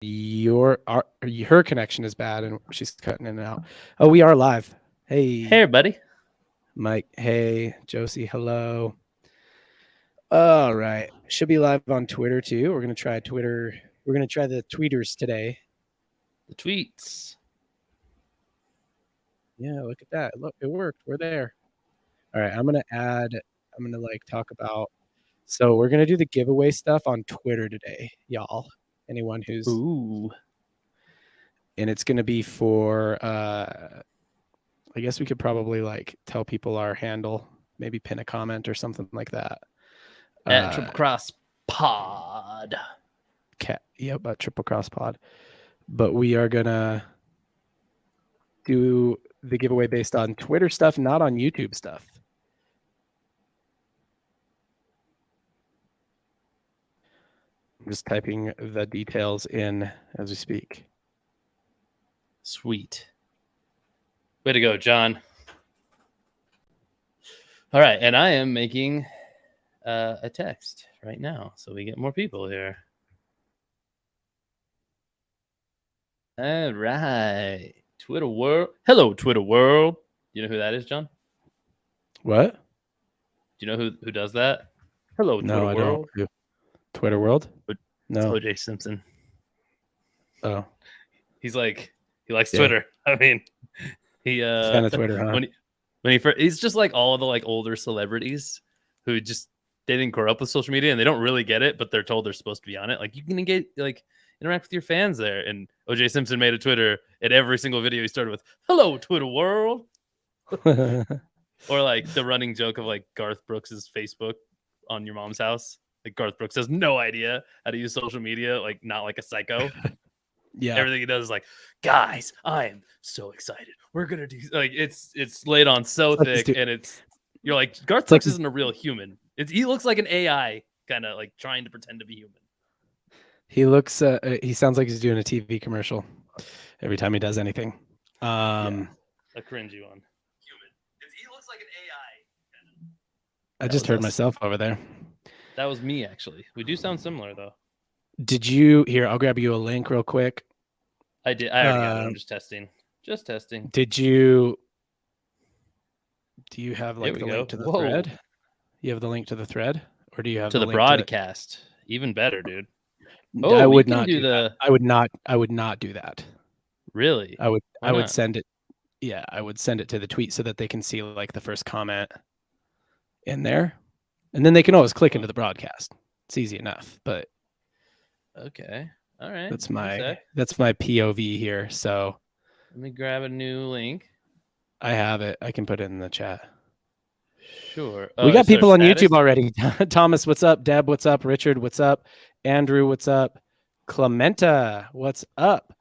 her connection is bad and she's cutting in and out. Oh, we are live. Hey, Hey, buddy. Mike. Hey, Josie. Hello. All right. Should be live on Twitter too. We're gonna try Twitter. We're gonna try the tweeters today. The tweets. Yeah, look at that. Look, it worked. We're there. All right. I'm gonna talk about. So we're gonna do the giveaway stuff on Twitter today, y'all. Anyone who's Ooh. and it's gonna be for I guess we could probably tell people our handle, maybe pin a comment or something like that. At Triple Cross Pod. Yep, at Triple Cross Pod. But we are gonna do the giveaway based on Twitter stuff, not on YouTube stuff. I'm just typing the details in as we speak. Sweet. Way to go, John. All right, and I am making a text right now, so we get more people here. All right, Twitter world. Hello, Twitter world. You know who that is, John? What? Do you know who does that? Hello, No, Twitter world. I don't. Twitter world? No, it's OJ Simpson. Oh, he likes Twitter. I mean, he fan of Twitter, huh? He's just like all of the older celebrities who just they didn't grow up with social media and they don't really get it, but they're told they're supposed to be on it. Like you can interact with your fans there. And OJ Simpson made a Twitter, and every single video he started with "Hello, Twitter world," or the running joke of Garth Brooks's Facebook on your mom's house. Like Garth Brooks has no idea how to use social media, not like a psycho. Yeah, everything he does is guys, I am so excited. We're gonna do it's laid on so thick, and you're like Garth Brooks isn't a real human. He looks like an AI, kind of trying to pretend to be human. He looks. He sounds like he's doing a TV commercial every time he does anything. A cringy one. Human. He looks like an AI. I just heard myself over there. That was me, actually. We do sound similar, though. Did you here? I'll grab you a link real quick. I did. I already got it. I'm just testing. Did you? Do you have the link to the thread? You have the link to the thread, or do you have to the link broadcast? Even better, dude. Oh, I would not do that. I would not do that. Really? I would send it. Yeah, I would send it to the tweet so that they can see the first comment in there, and then they can always click into the broadcast. It's easy enough, but okay, all right. That's my POV here. So let me grab a new link. I have it. I can put it in the chat. Sure. We got people on YouTube already. Thomas, what's up? Deb, what's up? Richard, what's up? Andrew, what's up? Clementa, what's up?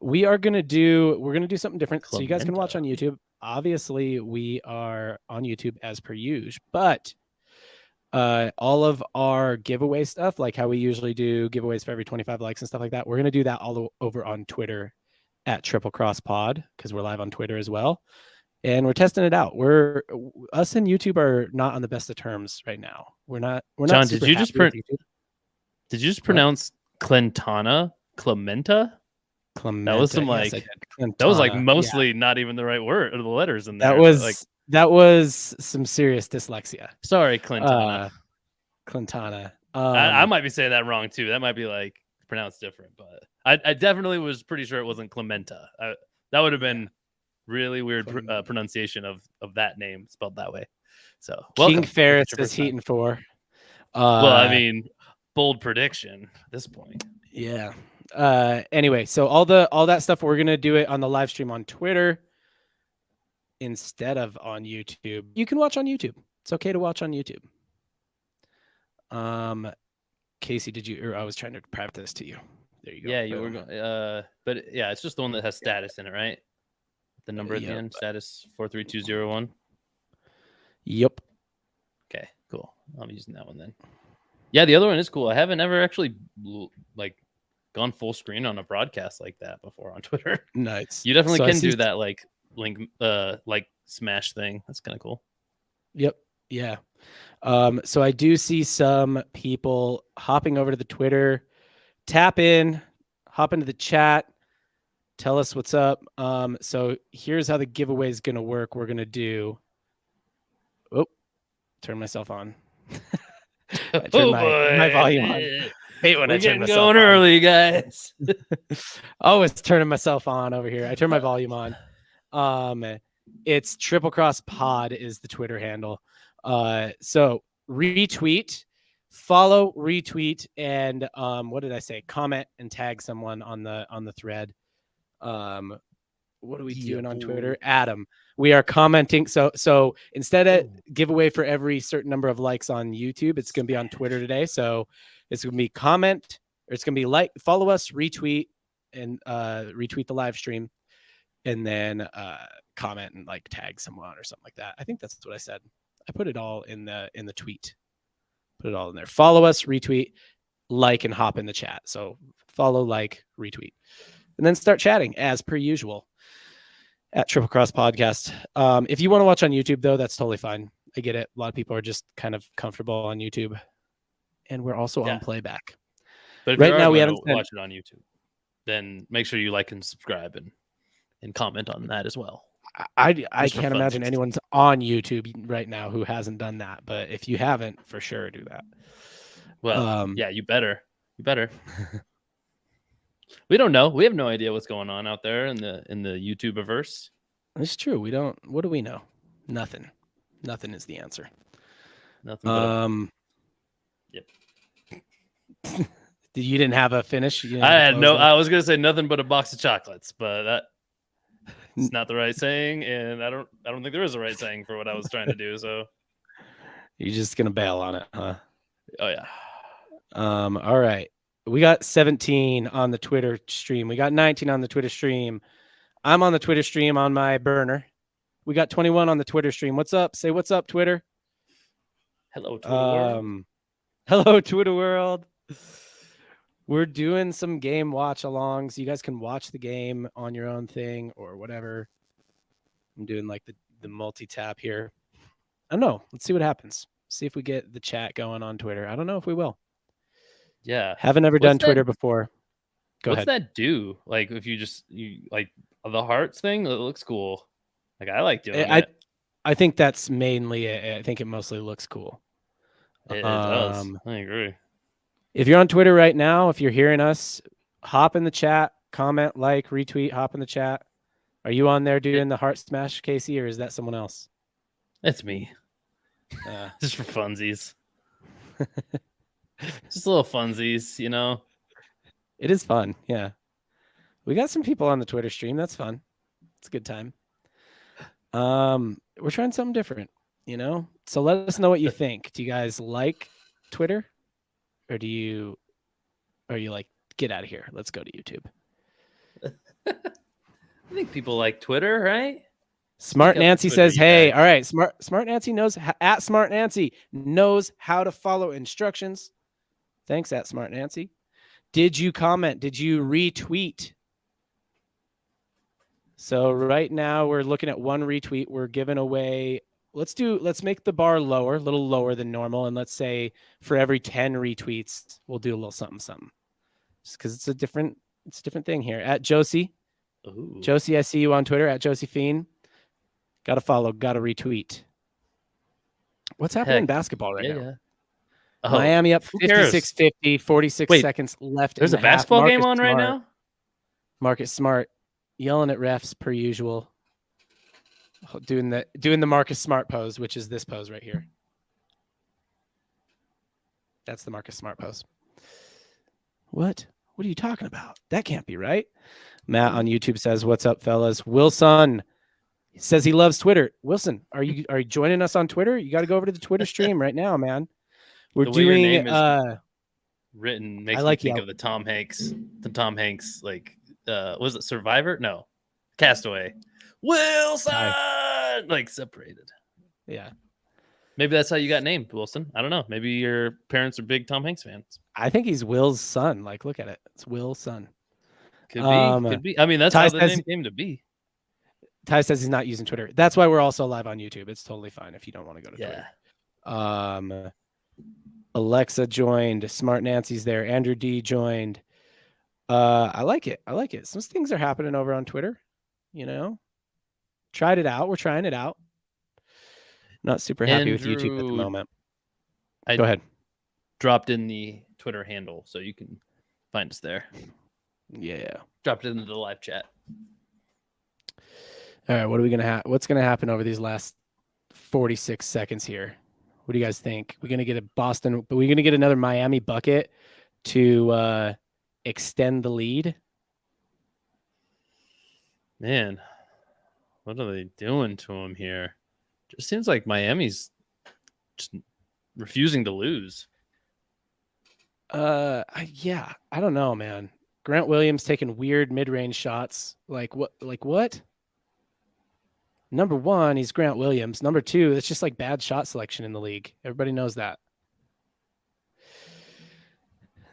We're gonna do something different, so you guys can watch on YouTube. Obviously, we are on YouTube as per usual, but all of our giveaway stuff, like how we usually do giveaways for every 25 likes and stuff like that, we're gonna do that all over on Twitter at Triple Cross Pod, because we're live on Twitter as well. And we're testing it out. Us and YouTube are not on the best of terms right now. We're not. John, did you just pronounce Clementa? Clementa. That was some that was mostly not even the right word or the letters in there. That was some serious dyslexia. Sorry, Clintana. Clintana. I might be saying that wrong too. That might be pronounced different, but I definitely was pretty sure it wasn't Clementa. That would have been really weird pronunciation of that name spelled that way. So King Ferris is heating for. Well, I mean, bold prediction at this point. Yeah. Anyway, so all that stuff, we're gonna do it on the live stream on Twitter instead of on YouTube. You can watch on YouTube. It's okay to watch on YouTube. Casey, I was trying to private this to you. There you go. Yeah, you were going. But yeah, it's just the one that has status in it, right? The number at the end, status 43201. Yep. Okay, cool. I'm using that one then. Yeah, the other one is cool. I haven't ever actually gone full screen on a broadcast like that before on Twitter. Nice. You definitely can do that link smash thing. That's kind of cool. Yep. Yeah. So I do see some people hopping over to the Twitter. Tap in, Hop into the chat. Tell us what's up. So here's how the giveaway is going to work. We're going to do. Oh, turn myself on. I turned my volume on. Hate when We're I turn getting myself going on. early, guys. Always turning myself on over here. I turn my volume on. It's Triple Cross Pod is the Twitter handle. So retweet, follow, retweet, and what did I say? Comment and tag someone on the thread. What are we doing on Twitter? Adam. We are commenting. So instead of giveaway for every certain number of likes on YouTube, it's going to be on Twitter today. So it's going to be comment, or it's going to be like, follow us, retweet, and retweet the live stream, and then comment and like tag someone or something like that. I think that's what I said. I put it all in the tweet. Put it all in there. Follow us, retweet, like, and hop in the chat. So follow, like, retweet, and then start chatting as per usual at Triple Cross Podcast. If you want to watch on YouTube, though, that's totally fine. I get it. A lot of people are just kind of comfortable on YouTube, and we're also on Playback. But if right now we haven't watch it on YouTube, then make sure you like and subscribe and comment on that as well. I can't imagine anyone's on YouTube right now who hasn't done that. But if you haven't, for sure do that. Well, yeah, you better. You better. We don't know. We have no idea what's going on out there in the YouTube-averse. It's true. We don't. What do we know? Nothing. Nothing is the answer. Nothing. Yep. You didn't have a finish? I had no. I was gonna say nothing but a box of chocolates, but it's not the right saying, and I don't think there is a right saying for what I was trying to do. So you're just gonna bail on it, huh? Oh yeah. All right. We got 17 on the Twitter stream. We got 19 on the Twitter stream. I'm on the Twitter stream on my burner. We got 21 on the Twitter stream. What's up? Say what's up, Twitter. Hello, Twitter world. Hello, Twitter world. We're doing some game watch alongs. You guys can watch the game on your own thing or whatever. I'm doing like the multi-tap here. I don't know. Let's see what happens. See if we get the chat going on Twitter. I don't know if we will. Yeah. Haven't ever done Twitter before. Go ahead. What's that do? Like if you like the hearts thing, it looks cool. Like I like doing it. I think that's mainly it. I think it mostly looks cool. It does. I agree. If you're on Twitter right now, if you're hearing us, hop in the chat, comment, like, retweet, hop in the chat. Are you on there doing the heart smash, Casey, or is that someone else? It's me. Just for funsies. Just little funsies, you know. It is fun, yeah. We got some people on the Twitter stream. That's fun. It's a good time. We're trying something different, you know. So let us know what you think. Do you guys like Twitter, or are you like, get out of here? Let's go to YouTube. I think people like Twitter, right? Smart Nancy says, "Hey, all right." Smart Nancy knows at Smart Nancy knows how to follow instructions. Thanks, at Smart Nancy. Did you comment? Did you retweet? So right now we're looking at one retweet. We're giving away. Let's make the bar lower, a little lower than normal, and let's say for every 10 retweets, we'll do a little something. Just because it's a different thing here. At Josie. Ooh. Josie, I see you on Twitter at Josephine. Got to follow, got to retweet. What's happening in basketball right now? Yeah. Oh, Miami up 56-50, 46 seconds left. There's a basketball game on right now? Marcus Smart yelling at refs per usual. Doing the Marcus Smart pose, which is this pose right here. That's the Marcus Smart pose. What are you talking about? That can't be right. Matt on YouTube says, "What's up, fellas?" Wilson says he loves Twitter. Wilson, are you joining us on Twitter? You got to go over to the Twitter stream right now, man. We're doing your name is written makes me think of the Tom Hanks like was it Survivor? No, Castaway. Wilson like separated. Yeah. Maybe that's how you got named, Wilson. I don't know. Maybe your parents are big Tom Hanks fans. I think he's Will's son. Like, look at it. It's Will's son. Could be. I mean, that's how the name came to be. Ty says he's not using Twitter. That's why we're also live on YouTube. It's totally fine if you don't want to go to Twitter. Alexa joined. Smart Nancy's there. Andrew D joined. I like it. I like it. Some things are happening over on Twitter. Tried it out. We're trying it out. Not super happy with YouTube at the moment. Go ahead. Dropped in the Twitter handle, so you can find us there. Yeah. Dropped it into the live chat. All right. What's gonna happen over these last 46 seconds here? What do you guys think? We're gonna get a Boston, but we're gonna get another Miami bucket to extend the lead. Man, what are they doing to him here? Just seems like Miami's just refusing to lose. Yeah, I don't know, man. Grant Williams taking weird mid-range shots. Like what? Number one, he's Grant Williams. Number two, it's just like bad shot selection in the league. Everybody knows that.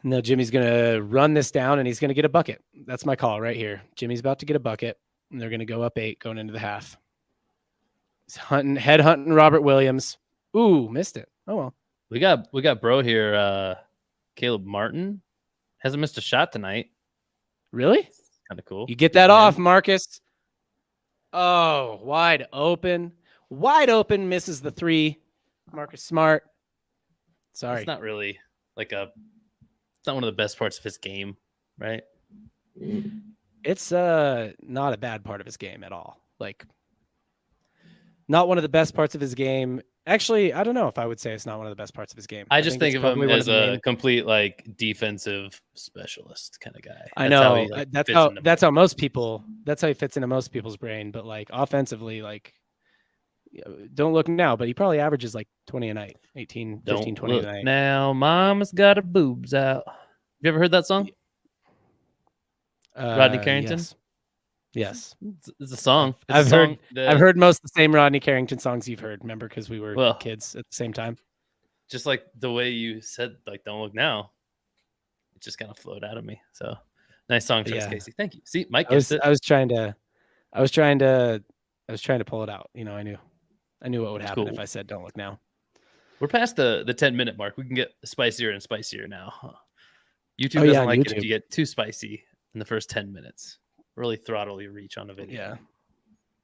No, Jimmy's gonna run this down and he's gonna get a bucket. That's my call right here. Jimmy's about to get a bucket, and they're gonna go up 8 going into the half. He's head hunting Robert Williams. Ooh, missed it. Oh well. We got bro here. Caleb Martin hasn't missed a shot tonight. Really? Kind of cool. You get that off, Marcus. Oh, wide open. Wide open, misses the 3. Marcus Smart. Sorry. It's not really it's not one of the best parts of his game, right? It's not a bad part of his game at all. Like, not one of the best parts of his game. Actually, I don't know if I would say it's not one of the best parts of his game. I just think of him as a complete defensive specialist kind of guy. I know that's how most people. That's how he fits into most people's brain. But offensively, don't look now, but he probably averages 20 a night, 18, 15, 20 a night. Now, Mama's got her boobs out. Have you ever heard that song? Rodney Carrington. Yes. It's a song. I've heard most of the same Rodney Carrington songs you've heard. Remember, because we were kids at the same time. Just like the way you said, "Don't look now," it just kind of flowed out of me. So nice song choice, Casey. Thank you. See, Mike gets it. I was trying to pull it out. I knew what would happen if I said "Don't look now." We're past the 10-minute mark. We can get spicier and spicier now. YouTube doesn't like it if you get too spicy in the first 10 minutes. Really throttle your reach on a video. Yeah.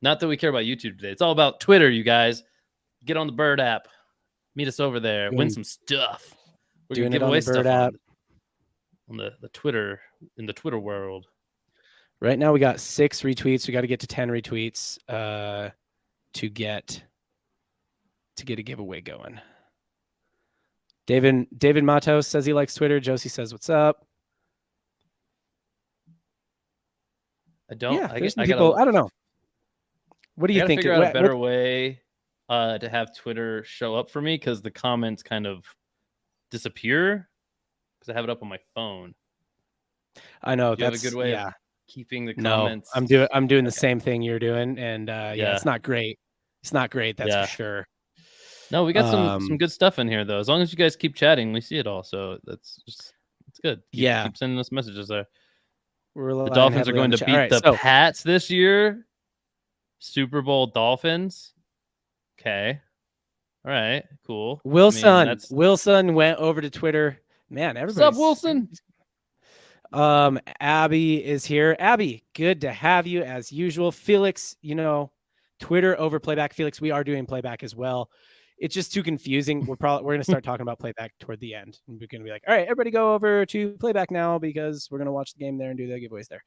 Not that we care about YouTube today. It's all about Twitter, you guys. Get on the Bird app. Meet us over there. Win some stuff. We're going to give away stuff on the Twitter, in the Twitter world. Right now we got 6 retweets. We got to get to 10 retweets to get a giveaway going. David Matos says he likes Twitter. Josie says, "What's up?" I don't. Yeah, I don't know. What do you think? Figure out a better way to have Twitter show up for me, because the comments kind of disappear because I have it up on my phone. I know. That's a good way of keeping the comments. No, I'm doing the same thing you're doing, and it's not great. It's not great. That's for sure. No, we got some good stuff in here though. As long as you guys keep chatting, we see it all. So it's good. Keep sending us messages there. The Dolphins are going to beat the Pats this year. Super Bowl Dolphins. Okay. All right. Cool. Wilson went over to Twitter. Man, everybody. What's up, Wilson? Abby is here. Abby, good to have you as usual. Felix, Twitter over Playback. Felix, we are doing Playback as well. It's just too confusing. We're going to start talking about Playback toward the end. And we're going to be like, all right, everybody go over to Playback now, because we're going to watch the game there and do the giveaways there.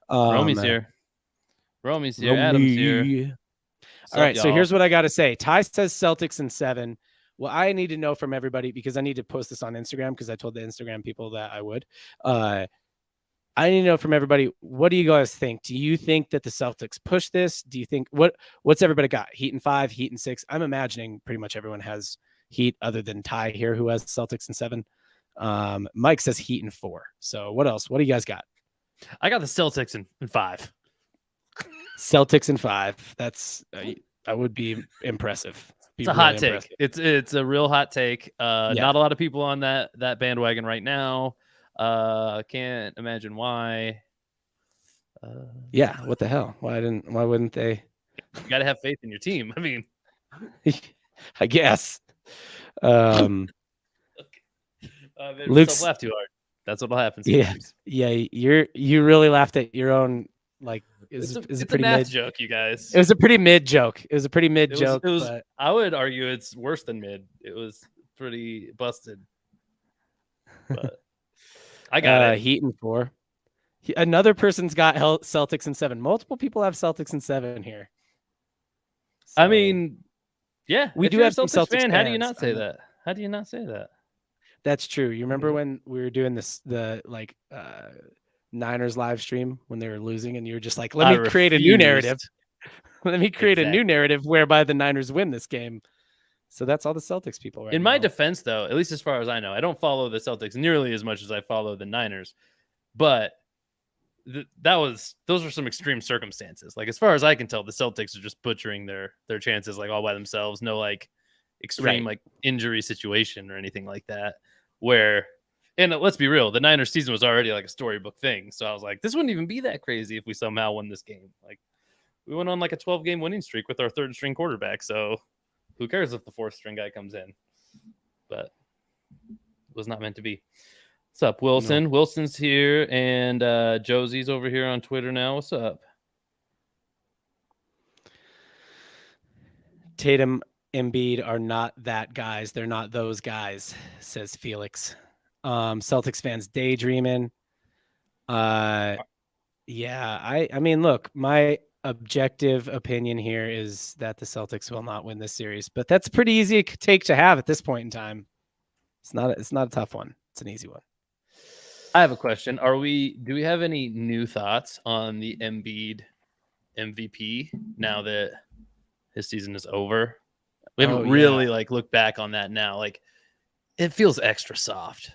Romy's here. Adam's here. All right, so here's what I got to say. Ty says Celtics in 7. Well, I need to know from everybody, because I need to post this on Instagram, because I told the Instagram people that I would. I need to know from everybody, what do you guys think? Do you think that the Celtics push this? Do you think what's everybody got? Heat in 5, Heat in 6. I'm imagining pretty much everyone has Heat other than Ty here, who has Celtics in 7. Mike says Heat in 4. So what else? What do you guys got? I got the Celtics in 5. Celtics in 5. That's that would be impressive. It's a hot take. It's a real hot take. Not a lot of people on that bandwagon right now. Can't imagine why. What the hell? Why wouldn't they? You got to have faith in your team. I mean, I guess. Luke's laugh too hard. That's what'll happen Yeah, sometimes. yeah. You really laughed at your own like. It's a pretty math mid joke, you guys. It was a pretty mid joke. It was a pretty mid joke. It was. But I would argue it's worse than mid. It was pretty busted. But I got it. Heat in 4. Another person's got Celtics in 7. Multiple people have Celtics in 7 here. So, I mean, yeah, we do have some Celtics fans. How do you not say that? How do you not say that? That's true. You remember when we were doing the Niners live stream when they were losing, and you were just like, "Let me create a new narrative. Let me create a new narrative whereby the Niners win this game." So that's all the Celtics people right In now. my defense, though, at least as far as I know, I don't follow the Celtics nearly as much as I follow the Niners, but those were some extreme circumstances. Like, as far as I can tell, the Celtics are just butchering their chances like all by themselves. No like extreme like injury situation or anything like that. Where, and let's be real, the Niners season was already like a storybook thing. So I was like, this wouldn't even be that crazy if we somehow won this game. Like, we went on like a 12-game winning streak with our third string quarterback. So who cares if the fourth string guy comes in? But it was not meant to be. What's up, Wilson? No. Wilson's here, and Josie's over here on Twitter now. What's up? Tatum, Embiid are not that guys. They're not those guys, says Felix. Celtics fans daydreaming. Yeah, I mean, look, my objective opinion here is that the Celtics will not win this series, but that's pretty easy take to have at this point in time. It's not a tough one. It's an easy one. I have a question. Do we have any new thoughts on the Embiid MVP now that his season is over? We haven't really like looked back on that now. Like, it feels extra soft,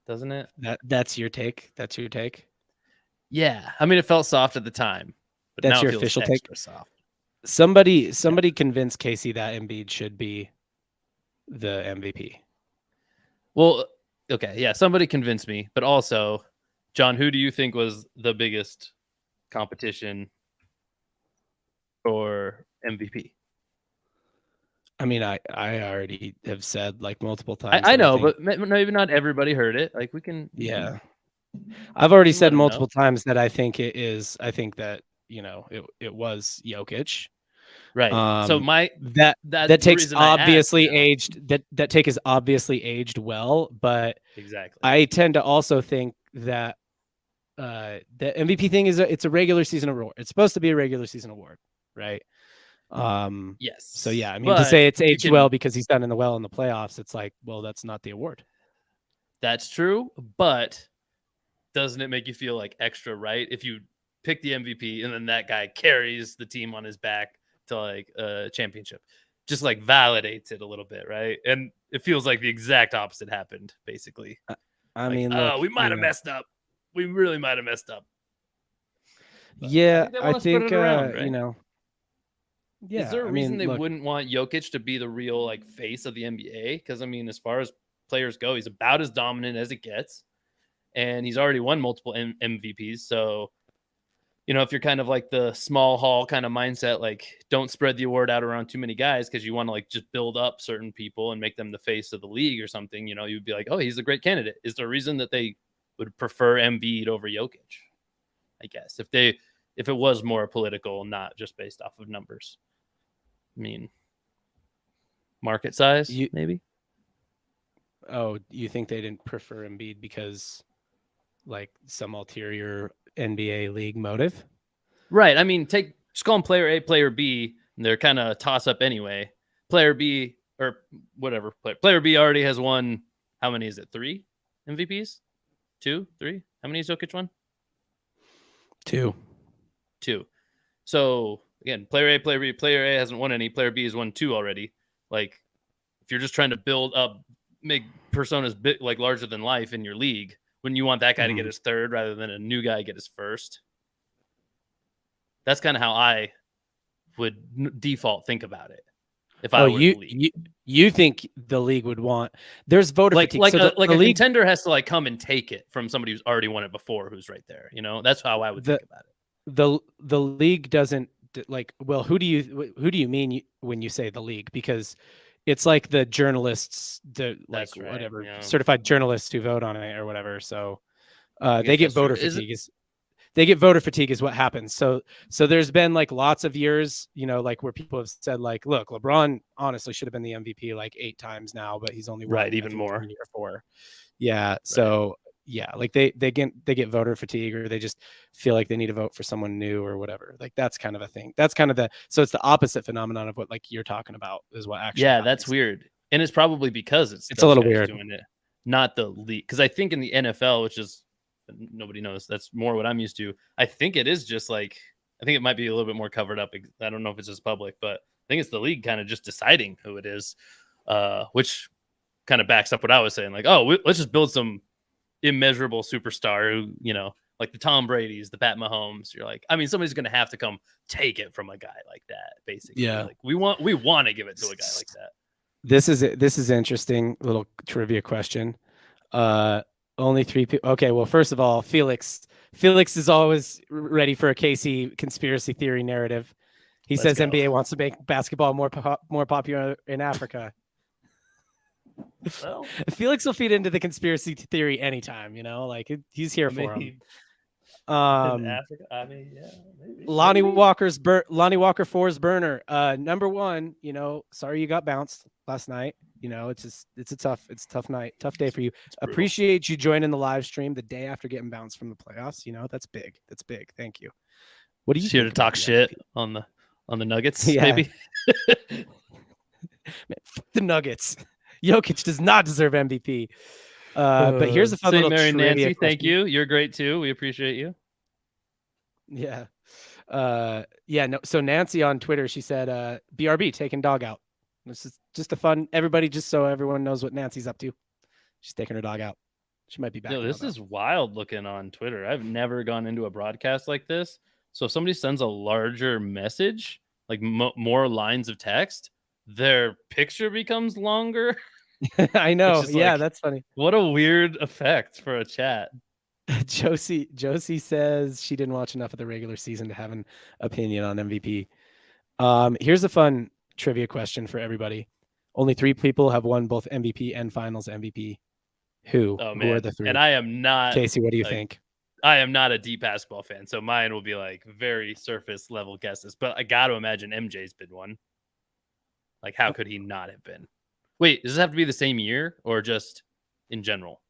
doesn't it? That's your take. That's your take. Yeah, I mean, it felt soft at the time, but that's now your it feels official extra take. Soft. Somebody convinced Casey that Embiid should be the MVP. Well, okay, yeah, somebody convinced me, but also, John, who do you think was the biggest competition for MVP? I mean, I already have said like multiple times. I know, but maybe not everybody heard it. Like, we can. Yeah. I've already said multiple times that I think it is. I think that, it was Jokic. Right. So that take's obviously aged. That take is obviously aged well, but exactly. I tend to also think that the MVP thing it's a regular season award. It's supposed to be a regular season award, right? Yes. So yeah, I mean, to say it's aged well because he's done in the playoffs, it's like, well, that's not the award. That's true, but doesn't it make you feel like extra right if you pick the MVP and then that guy carries the team on his back to like a championship? Just like validates it a little bit, right? And it feels like the exact opposite happened, basically. I mean, look, we might have messed up. We really might have messed up. But yeah, I think around, right? Yeah. Is there a reason they wouldn't want Jokic to be the real like face of the NBA? Because I mean, as far as players go, he's about as dominant as it gets, and he's already won multiple MVPs. So, if you're kind of like the small hall kind of mindset, like don't spread the award out around too many guys because you want to like just build up certain people and make them the face of the league or something. You'd be like, oh, he's a great candidate. Is there a reason that they would prefer Embiid over Jokic? I guess if it was more political, not just based off of numbers. I mean, market size, maybe. Oh, you think they didn't prefer Embiid because like some ulterior NBA league motive? Right. I mean, just call them player A, player B, and they're kind of toss up anyway. Player B or whatever. Player B already has won. How many is it? 3 MVPs? 2, 3? How many has Jokic won? 2. So again, player A, player B. Player A hasn't won any. Player B has won 2 already. Like, if you're just trying to build up, make personas bit like larger than life in your league, wouldn't you want that guy to get his 3rd rather than a new guy get his 1st? That's kind of how I would default think about it. If I were the league. You think the league would want there's voter fatigue. Like a league contender has to like come and take it from somebody who's already won it before, who's right there. That's how I would think about it. The league doesn't like. Well, who do you mean when you say the league? Because It's like the journalists, That's right, whatever, yeah. certified journalists who vote on it or whatever. So I they guess get that's true. voter fatigue. They get voter fatigue is what happens. So there's been like lots of years, like where people have said like, look, LeBron honestly should have been the MVP like 8 times now, but he's only won, Right, I even think, more. 3 or 4. Yeah. So yeah, like they get voter fatigue, or they just feel like they need to vote for someone new or whatever. Like that's kind of a thing. That's kind of so it's the opposite phenomenon of what like you're talking about is what actually happens. That's weird. And it's probably because it's a little weird doing it, not the league. Because I think in the NFL, which is nobody knows, that's more what I'm used to. I think it is just like, I think it might be a little bit more covered up. I don't know if it's just public, but I think it's the league kind of just deciding who it is, which kind of backs up what I was saying. Like, let's just build some immeasurable superstar who, like the Tom Brady's, the Pat Mahomes. You're like, I mean, somebody's going to have to come take it from a guy like that, basically. Yeah. Like we want to give it to a guy like that. This is interesting little trivia question. Only 3 people. Okay, well, first of all, Felix is always ready for a Casey conspiracy theory narrative. He says NBA wants to make basketball more popular in Africa. Well, Felix will feed into the conspiracy theory anytime, like he's here for him. In Africa, I mean, yeah, maybe. Lonnie Walker 4's burner. Number 1, sorry you got bounced last night. It's a tough night, tough day for you. Appreciate you joining the live stream the day after getting bounced from the playoffs. That's big. That's big. Thank you. What do you here to talk shit on the Nuggets? Yeah. Maybe. Man, fuck the Nuggets. Jokic does not deserve MVP. But here's a fun little Mary trivia Nancy, question. thank you. You're great too. We appreciate you. Yeah. No. So Nancy on Twitter, she said, BRB taking dog out. This is just a fun, everybody, just so everyone knows what Nancy's up to. She's taking her dog out. She might be back. This is wild looking on Twitter. I've never gone into a broadcast like this. So if somebody sends a larger message, like more lines of text, their picture becomes longer. I know. Yeah, that's funny. What a weird effect for a chat. Josie says she didn't watch enough of the regular season to have an opinion on MVP. Here's a fun trivia question for everybody. Only 3 people have won both MVP and Finals MVP. Who? Oh, man. Who are the 3? And I am not. Casey, what do you think? I am not a deep basketball fan, so mine will be like very surface level guesses. But I got to imagine MJ's been one. Like, how could he not have been? Wait, does this have to be the same year or just in general?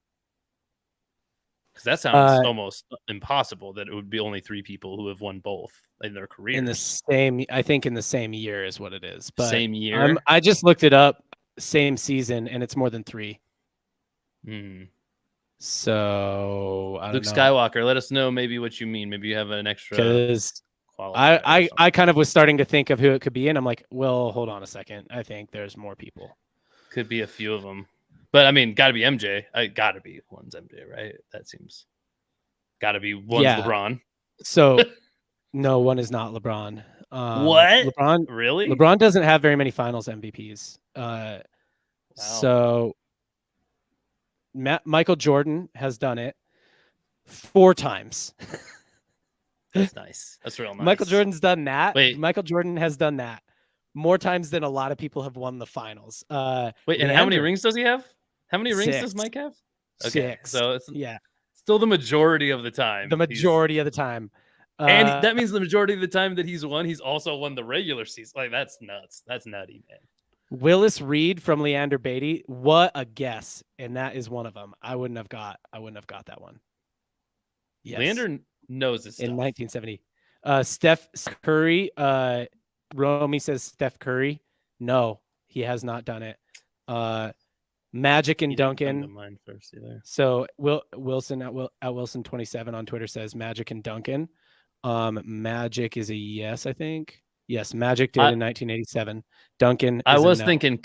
Because that sounds almost impossible that it would be only 3 people who have won both in their careers. In the same year is what it is. But same year? I just looked it up, same season, and it's more than 3. So I don't Luke know. Skywalker, let us know maybe what you mean. Maybe you have an extra. Because I kind of was starting to think of who it could be, and I'm like, well, hold on a second. I think there's more people. Could be a few of them. But, I mean, got to be MJ. Got to be one's MJ, right? That seems. Got to be one's LeBron. So, no, one is not LeBron. What? LeBron, really? LeBron doesn't have very many Finals MVPs. Wow. So, Michael Jordan has done it 4 times. That's nice. That's real nice. Michael Jordan's done that. Wait. Michael Jordan has done that more times than a lot of people have won the Finals. Wait, and how many rings does he have? How many rings does Mike have? Okay, 6. So it's still the majority of the time. The majority of the time. And that means the majority of the time that he's won, he's also won the regular season. Like, that's nuts. That's nutty, man. Willis Reed from Leander Beatty. What a guess. And that is one of them. I wouldn't have got that one. Yes. Leander knows this stuff. In 1970. Steph Curry. Romy says Steph Curry. No, he has not done it. Magic and Duncan. So Wilson at Wilson 27 on Twitter says Magic and Duncan. Magic is a yes, I think. Yes, Magic did in 1987. Duncan. I was thinking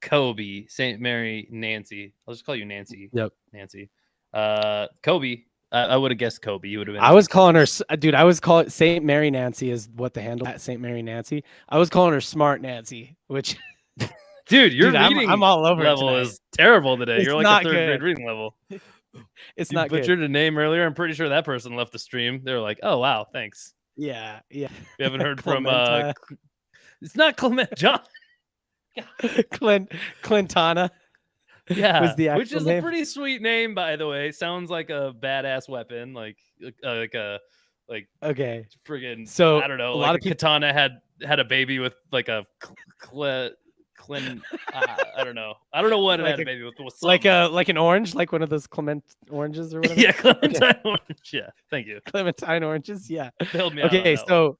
Kobe, St. Mary, Nancy. I'll just call you Nancy. Yep. Nancy. Kobe. I would have guessed Kobe. You would have been. I was calling her, dude. I was calling St. Mary Nancy is what the handle at St. Mary Nancy. I was calling her Smart Nancy, which. Dude, your reading I'm all over level is terrible today. It's You're like a 3rd grade reading level. It's you not butchered good. a name earlier. I'm pretty sure that person left the stream. They were like, "Oh wow, thanks." Yeah. We haven't heard from. It's not Clement John. Clintana. Yeah, was the actual which is name. a pretty sweet name, by the way. Sounds like a badass weapon, like Okay. friggin' So I don't know, a like lot a of people. katana had a baby with like a I don't know what it Like had a a baby with something. like an orange, like one of those Clement oranges or whatever. Yeah, Clementine Okay. orange. Yeah, thank you. Clementine oranges. Yeah. They held me out on Okay. that one.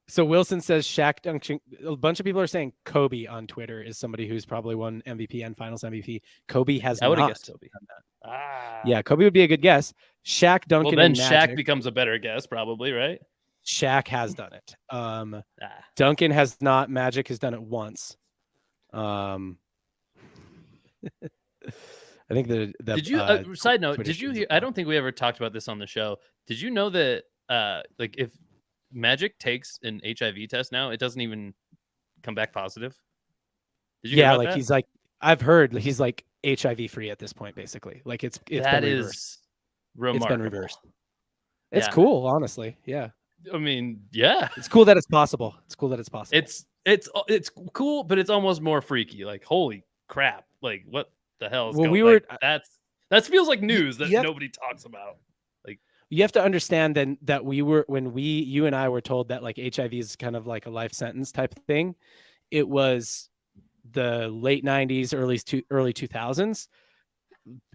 So Wilson says Shaq dunking. A bunch of people are saying Kobe on Twitter is somebody who's probably won MVP and Finals MVP. Kobe has I would have not guessed Kobe. done that. Ah, Yeah, Kobe would be a good guess. Shaq, well Duncan, then and Shaq Magic. becomes a better guess, probably, right? Shaq has done it. Duncan has not. Magic has done it once. I think the did you side note? Did you hear? I don't think we ever talked about this on the show. Did you know that like if Magic takes an HIV test now, it doesn't even come back positive? Did you hear about like that? he's like I've heard he's like HIV free at this point, basically. Like it's that been is reversed. remarkable. It's been reversed. It's cool, honestly. Yeah. I mean, yeah. It's cool that it's possible. It's cool that it's possible. It's cool, but it's almost more freaky. Like, holy crap! Like, what the hell is going? were that feels like news that nobody talks about. Like, you have to understand then that you and I were told that like HIV is kind of like a life sentence type of thing. It was the late 90s, early 2000s.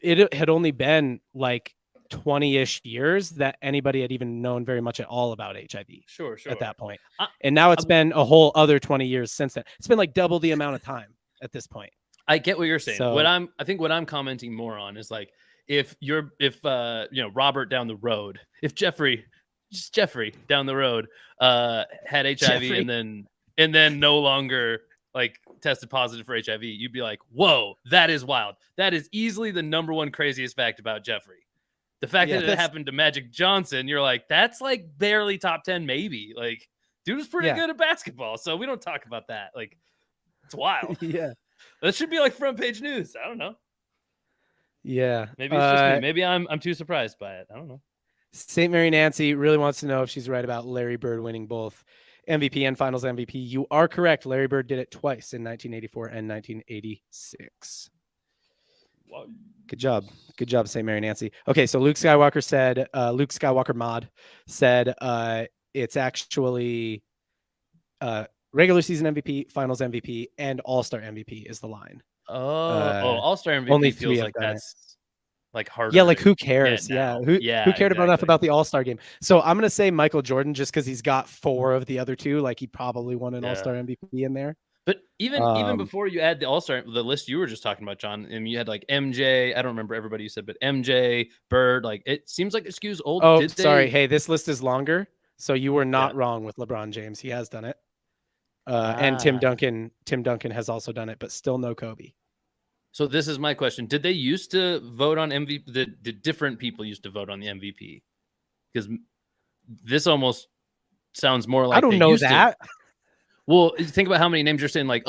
It had only been like 20-ish years that anybody had even known very much at all about HIV. Sure. At that point. And now it's been a whole other 20 years since then. It's been like double the amount of time at this point. I get what you're saying. So, I think what I'm commenting more on is like if Robert down the road, if Jeffrey down the road had HIV and then no longer like tested positive for HIV, you'd be like, whoa, that is wild. That is easily the number one craziest fact about Jeffrey. The fact that it happened to Magic Johnson, you're like, that's like barely top 10, maybe. Like, dude was pretty good at basketball, so we don't talk about that. Like, it's wild. Yeah. That should be like front page news. I don't know. Yeah. Maybe it's just me. Maybe I'm too surprised by it. I don't know. St. Mary Nancy really wants to know if she's right about Larry Bird winning both MVP and Finals MVP. You are correct. Larry Bird did it twice in 1984 and 1986. Wow. Good job, St. Mary Nancy. Okay, so Luke Skywalker mod said it's actually regular season MVP, Finals MVP, and All-Star MVP is the line. All-Star MVP only feels like that's like harder. Yeah, like who cares? Yeah, who cared enough about the All-Star game? So I'm gonna say Michael Jordan just because he's got 4 of the other 2. Like he probably won an All-Star MVP in there. But even before you add the All-Star, the list you were just talking about, John, and you had like MJ. I don't remember everybody you said, but MJ, Bird. Like it seems like it skews old. Oh, sorry. Hey, this list is longer, so you were not wrong with LeBron James. He has done it, and Tim Duncan. Tim Duncan has also done it, but still no Kobe. So this is my question: did they used to vote on MVP? Did different people used to vote on the MVP? Because this almost sounds more like I don't know that. Well, think about how many names you're saying. Like,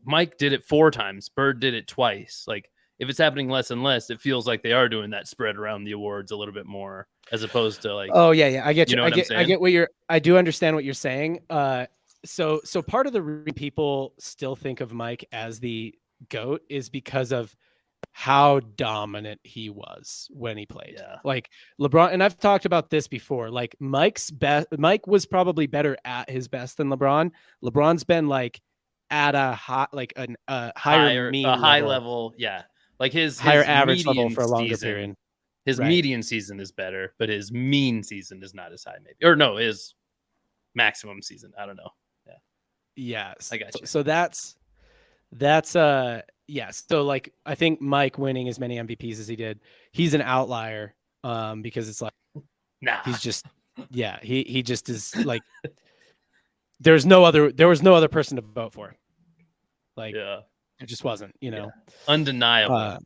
Mike did it 4 times. Bird did it twice. Like, if it's happening less and less, it feels like they are doing that spread around the awards a little bit more, as opposed to like. Oh yeah, I get you. Know I get what I do understand what you're saying. So part of the reason people still think of Mike as the GOAT is because of how dominant he was when he played. Yeah. Like LeBron, and I've talked about this before. Like Mike was probably better at his best than LeBron. LeBron's been like at a high, like a high level. Yeah. Like his higher average level for a longer period. His median season is better, but his mean season is not as high, maybe. Or no, his maximum season. I don't know. Yeah. Yes. I got you. So that's yes. So like I think Mike winning as many MVPs as he did, he's an outlier because it's like he's just he just is like there was no other person to vote for. Like it just wasn't, undeniable.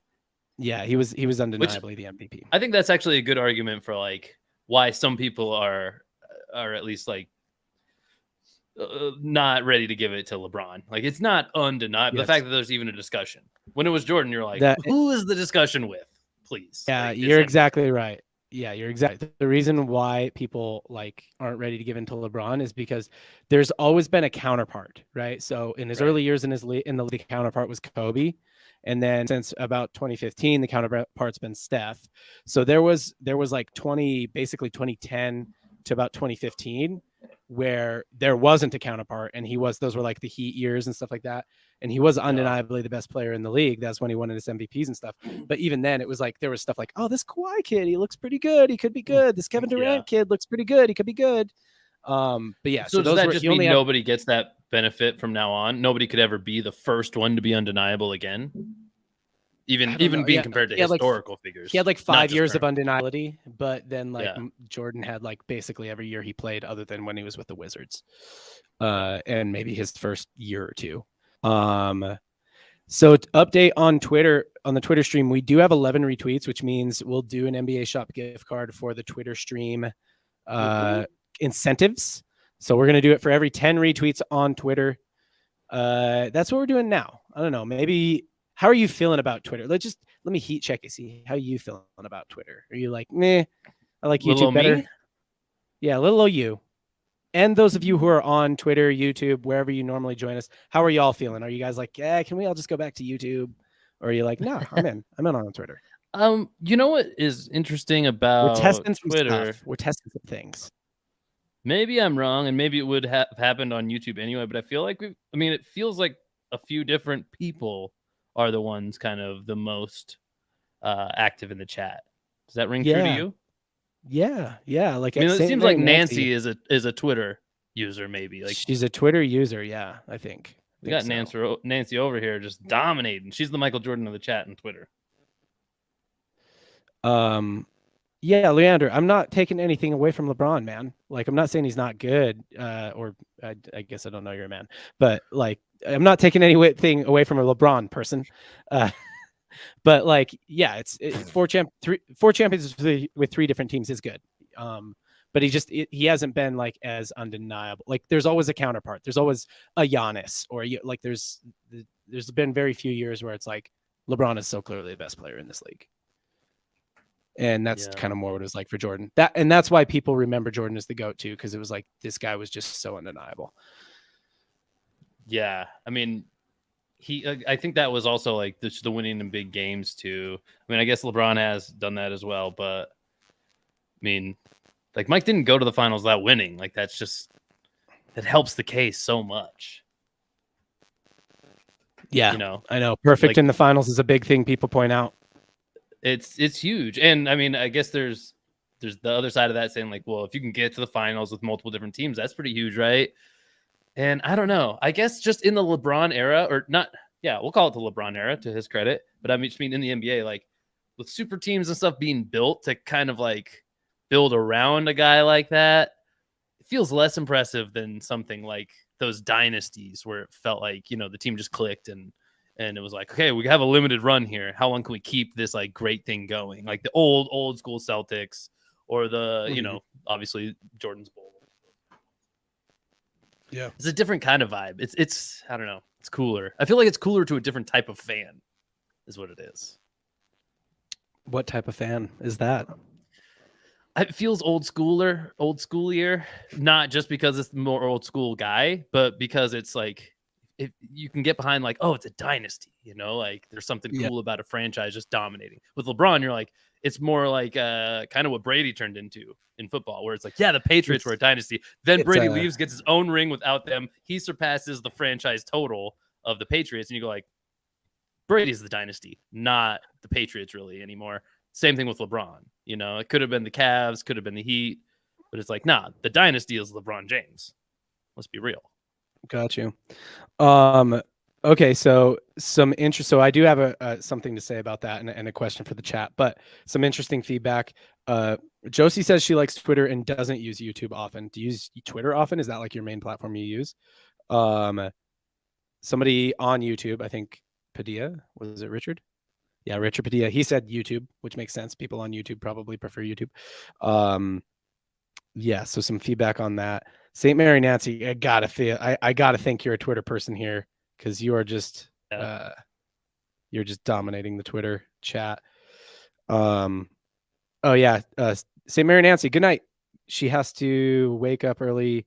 He was undeniably the MVP. I think that's actually a good argument for like why some people are at least like not ready to give it to LeBron. Like it's not undeniable. The fact that there's even a discussion. When it was Jordan, you're like, who is the discussion with? Please. Yeah, you're exactly right. Yeah, you're exactly. The reason why people like aren't ready to give in to LeBron is because there's always been a counterpart, right? So in his early years in the league, counterpart was Kobe, and then since about 2015, the counterpart's been Steph. So there was like basically 2010 to about 2015, where there wasn't a counterpart, and those were like the Heat years and stuff like that, and he was undeniably the best player in the league. That's when he won his MVPs and stuff. But even then, it was like there was stuff like, oh, this Kawhi kid, he looks pretty good. He could be good. This Kevin Durant kid looks pretty good. He could be good. But yeah, so does that just mean nobody gets that benefit from now on? Nobody could ever be the first one to be undeniable again, even being compared to historical figures. He had like 5 years of undeniability, but then like Jordan had like basically every year he played, other than when he was with the Wizards, and maybe his first year or two. So update on Twitter, on the Twitter stream, we do have 11 retweets, which means we'll do an NBA Shop gift card for the Twitter stream incentives. So we're going to do it for every 10 retweets on Twitter. That's what we're doing now. I don't know. Maybe, how are you feeling about Twitter? Let me heat check and see how you feeling about Twitter. Are you like, meh, I like YouTube better? Me? Yeah, little old you. And those of you who are on Twitter, YouTube, wherever you normally join us, how are y'all feeling? Are you guys like, yeah, can we all just go back to YouTube? Or are you like, no, I'm in on Twitter? You know what is interesting about We're testing some Twitter? Stuff. We're testing some things. Maybe I'm wrong, and maybe it would have happened on YouTube anyway, but I feel like it feels like a few different people are the ones kind of the most active in the chat. Does that ring true to you? Yeah. Like, I mean, it seems like Nancy is a Twitter user, maybe. Like, she's a Twitter user. Yeah, I think. We got Nancy over here just dominating. She's the Michael Jordan of the chat and Twitter. Yeah, Leander, I'm not taking anything away from LeBron, man. Like, I'm not saying he's not good, or I guess I don't know you're a man, but like, I'm not taking anything away from a LeBron person. But like, yeah, it's four champions with 3 different teams is good. But he hasn't been like as undeniable. Like, there's always a counterpart. There's always a Giannis, or like there's been very few years where it's like LeBron is so clearly the best player in this league. And that's kind of more what it was like for Jordan. That's why people remember Jordan as the GOAT too, because it was like this guy was just so undeniable. Yeah, I mean, I think that was also like the winning in big games too. I mean, I guess LeBron has done that as well, but I mean, like, Mike didn't go to the finals without winning. Like, that helps the case so much. Yeah, I know. Perfect in the finals is a big thing people point out. It's huge. And I mean, I guess there's the other side of that saying like, well, if you can get to the finals with multiple different teams, that's pretty huge, right? And I don't know. I guess just in the LeBron era, or not, we'll call it the LeBron era to his credit. But I mean in the NBA, like with super teams and stuff being built to kind of like build around a guy like that, it feels less impressive than something like those dynasties where it felt like, the team just clicked and it was like, okay, we have a limited run here. How long can we keep this like great thing going? Like the old school Celtics, or the, obviously Jordan's Bulls. Yeah, it's a different kind of vibe. It's I don't know. It's cooler. I feel like it's cooler to a different type of fan, is what it is. What type of fan is that? It feels old schoolier, not just because it's more old school guy, but because it's like, if you can get behind like, oh, it's a dynasty, like there's something cool about a franchise just dominating. With LeBron, you're like, it's more like kind of what Brady turned into in football, where it's like, the Patriots were a dynasty. Then Brady leaves, gets his own ring without them. He surpasses the franchise total of the Patriots. And you go like, Brady's the dynasty, not the Patriots really anymore. Same thing with LeBron. It could have been the Cavs, could have been the Heat, but it's like, nah, the dynasty is LeBron James. Let's be real. Got you. Okay, so some interest. So I do have something to say about that and a question for the chat, but some interesting feedback. Josie says she likes Twitter and doesn't use YouTube often. Do you use Twitter often? Is that like your main platform you use? Somebody on YouTube, I think Padilla, was it Richard? Yeah, Richard Padilla. He said YouTube, which makes sense. People on YouTube probably prefer YouTube. Yeah, so some feedback on that. St. Mary Nancy, I gotta think you're a Twitter person here, because you are just you're just dominating the Twitter chat. Oh yeah, St. Mary Nancy. Good night. She has to wake up early.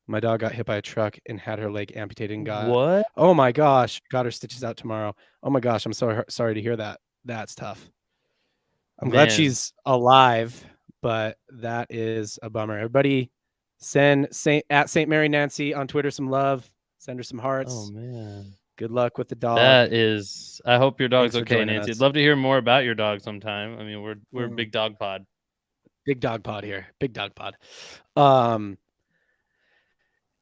My dog got hit by a truck and had her leg amputated and got. What? Oh my gosh, got her stitches out tomorrow. Oh my gosh, I'm so sorry to hear that. That's tough. I'm glad she's alive, but that is a bummer. Everybody, send St. Mary Nancy on Twitter some love. Send her some hearts. Oh man. Good luck with the dog. That is. I hope your dog's Thanks okay, Nancy. I'd love to hear more about your dog sometime. I mean, we're a big dog pod. Big dog pod here. Big dog pod.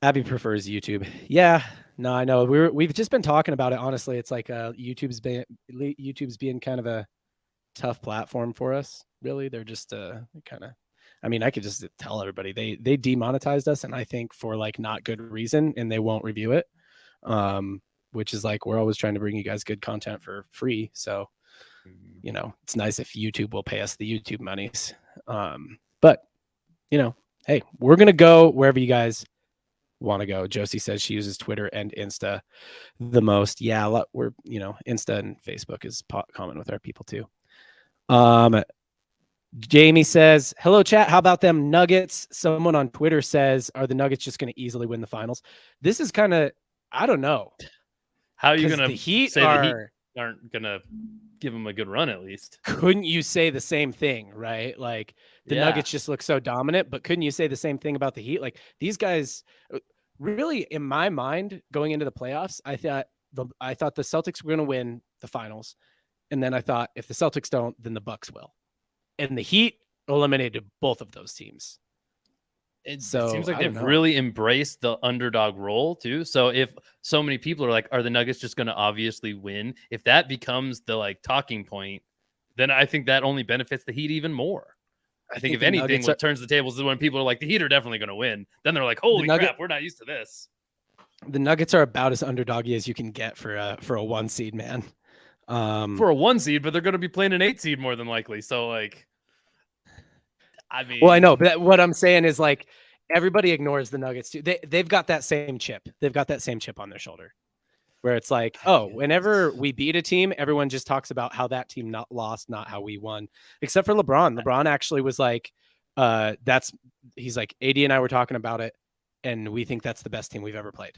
Abby prefers YouTube. Yeah, no, I know. We've just been talking about it. Honestly, it's like YouTube's being kind of a tough platform for us. Really, they're just kind of. I mean, I could just tell everybody they demonetized us, and I think for like not good reason, and they won't review it. Which is like we're always trying to bring you guys good content for free. So, you know, it's nice if YouTube will pay us the YouTube monies. But you know, hey, we're gonna go wherever you guys want to go. Josie says she uses Twitter and Insta the most. Yeah, we're Insta and Facebook is common with our people too. Jamie says, hello chat, how about them Nuggets? Someone on Twitter says, are the Nuggets just going to easily win the finals? This is kind of, I don't know. How are you going to the Heat aren't going to give them a good run at least? Couldn't you say the same thing, right? Like the Nuggets just look so dominant, but couldn't you say the same thing about the Heat? Like these guys really, in my mind, going into the playoffs, I thought the Celtics were going to win the finals. And then I thought if the Celtics don't, then the Bucks will. And the Heat eliminated both of those teams. It seems like they've really embraced the underdog role too. So if so many people are like, are the Nuggets just going to obviously win? If that becomes the like talking point, then I think that only benefits the Heat even more. I think if anything, what turns the tables is when people are like, the Heat are definitely going to win. Then they're like, holy crap, we're not used to this. The Nuggets are about as underdoggy as you can get for a 1 seed, man. For a 1 seed, but they're going to be playing an 8 seed more than likely. So like, I mean, well, I know, but what I'm saying is like everybody ignores the Nuggets too. They've got that same chip. They've got that same chip on their shoulder, where it's like, oh, whenever we beat a team, everyone just talks about how that team not lost, not how we won. Except for LeBron. LeBron actually was like, he's like, AD and I were talking about it, and we think that's the best team we've ever played.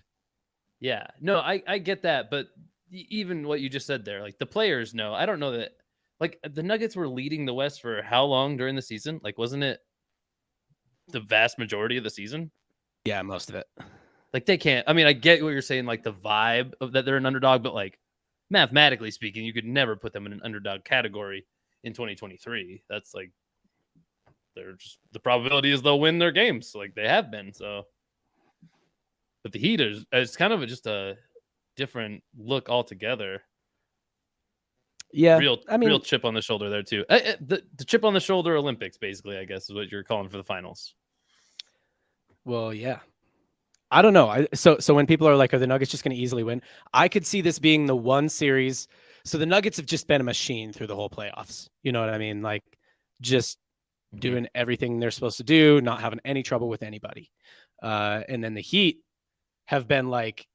Yeah, no, I get that, but even what you just said there, like the players know. I don't know that. Like the Nuggets were leading the West for how long during the season? Like, wasn't it the vast majority of the season? Yeah, most of it. Like they can't. I mean, I get what you're saying, like the vibe of that they're an underdog, but like mathematically speaking, you could never put them in an underdog category in 2023. That's like they're just the probability is they'll win their games, like they have been. So, but the Heat is kind of just a different look altogether. Yeah, real chip on the shoulder there too. The chip on the shoulder Olympics, basically, I guess, is what you're calling for the finals. Well, yeah, I don't know. So when people are like, "Are the Nuggets just going to easily win?" I could see this being the one series. So the Nuggets have just been a machine through the whole playoffs. You know what I mean? Like, just doing everything they're supposed to do, not having any trouble with anybody. And then the Heat have been like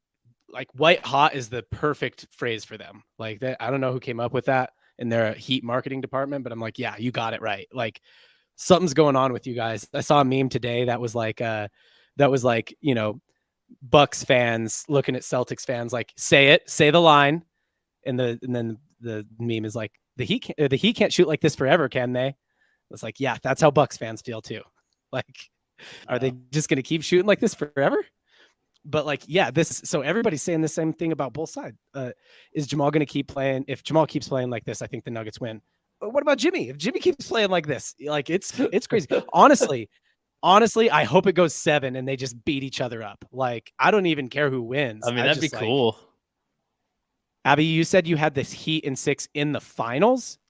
white hot is the perfect phrase for them. Like that, I don't know who came up with that in their Heat marketing department, but I'm like, yeah, you got it right. Like something's going on with you guys. I saw a meme today that was like, you know, Bucks fans looking at Celtics fans, like say the line. And then the meme is like, the Heat can't shoot like this forever, can they? It's like, yeah, that's how Bucks fans feel too. Like, are they just going to keep shooting like this forever? But like, yeah, so everybody's saying the same thing about both sides. Is Jamal going to keep playing? If Jamal keeps playing like this, I think the Nuggets win. But what about Jimmy? If Jimmy keeps playing like this, like it's crazy. Honestly, I hope it goes 7 and they just beat each other up. Like, I don't even care who wins. I mean, that'd be cool. Abby, you said you had this Heat in 6 in the finals.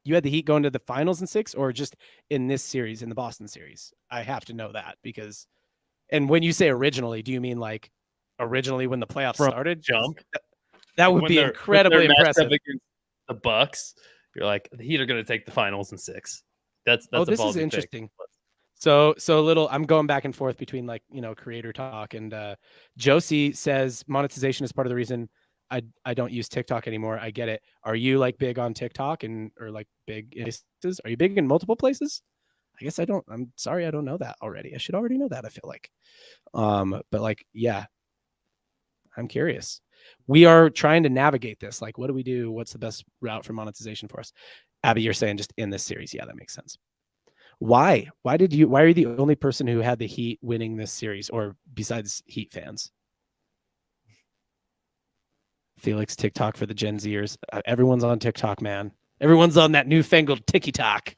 You had the Heat going to the finals in 6, or just in this series, in the Boston series? I have to know that because. And when you say originally, do you mean like originally when the playoffs started? Jump. That would be incredibly impressive. Against the Bucks, you're like, the Heat are going to take the finals in 6. That's this is interesting. So a little, I'm going back and forth between like, you know, creator talk and Josie says monetization is part of the reason I don't use TikTok anymore. I get it. Are you like big on TikTok or like big in places? Are you big in multiple places? I guess I don't. I'm sorry, I don't know that already. I should already know that, I feel like. But like, yeah, I'm curious. We are trying to navigate this. Like, what do we do? What's the best route for monetization for us? Abby, you're saying just in this series. Yeah, that makes sense. Why? Why are you the only person who had the Heat winning this series, or besides Heat fans? Felix, TikTok for the Gen Zers. Everyone's on TikTok, man. Everyone's on that newfangled TikTok.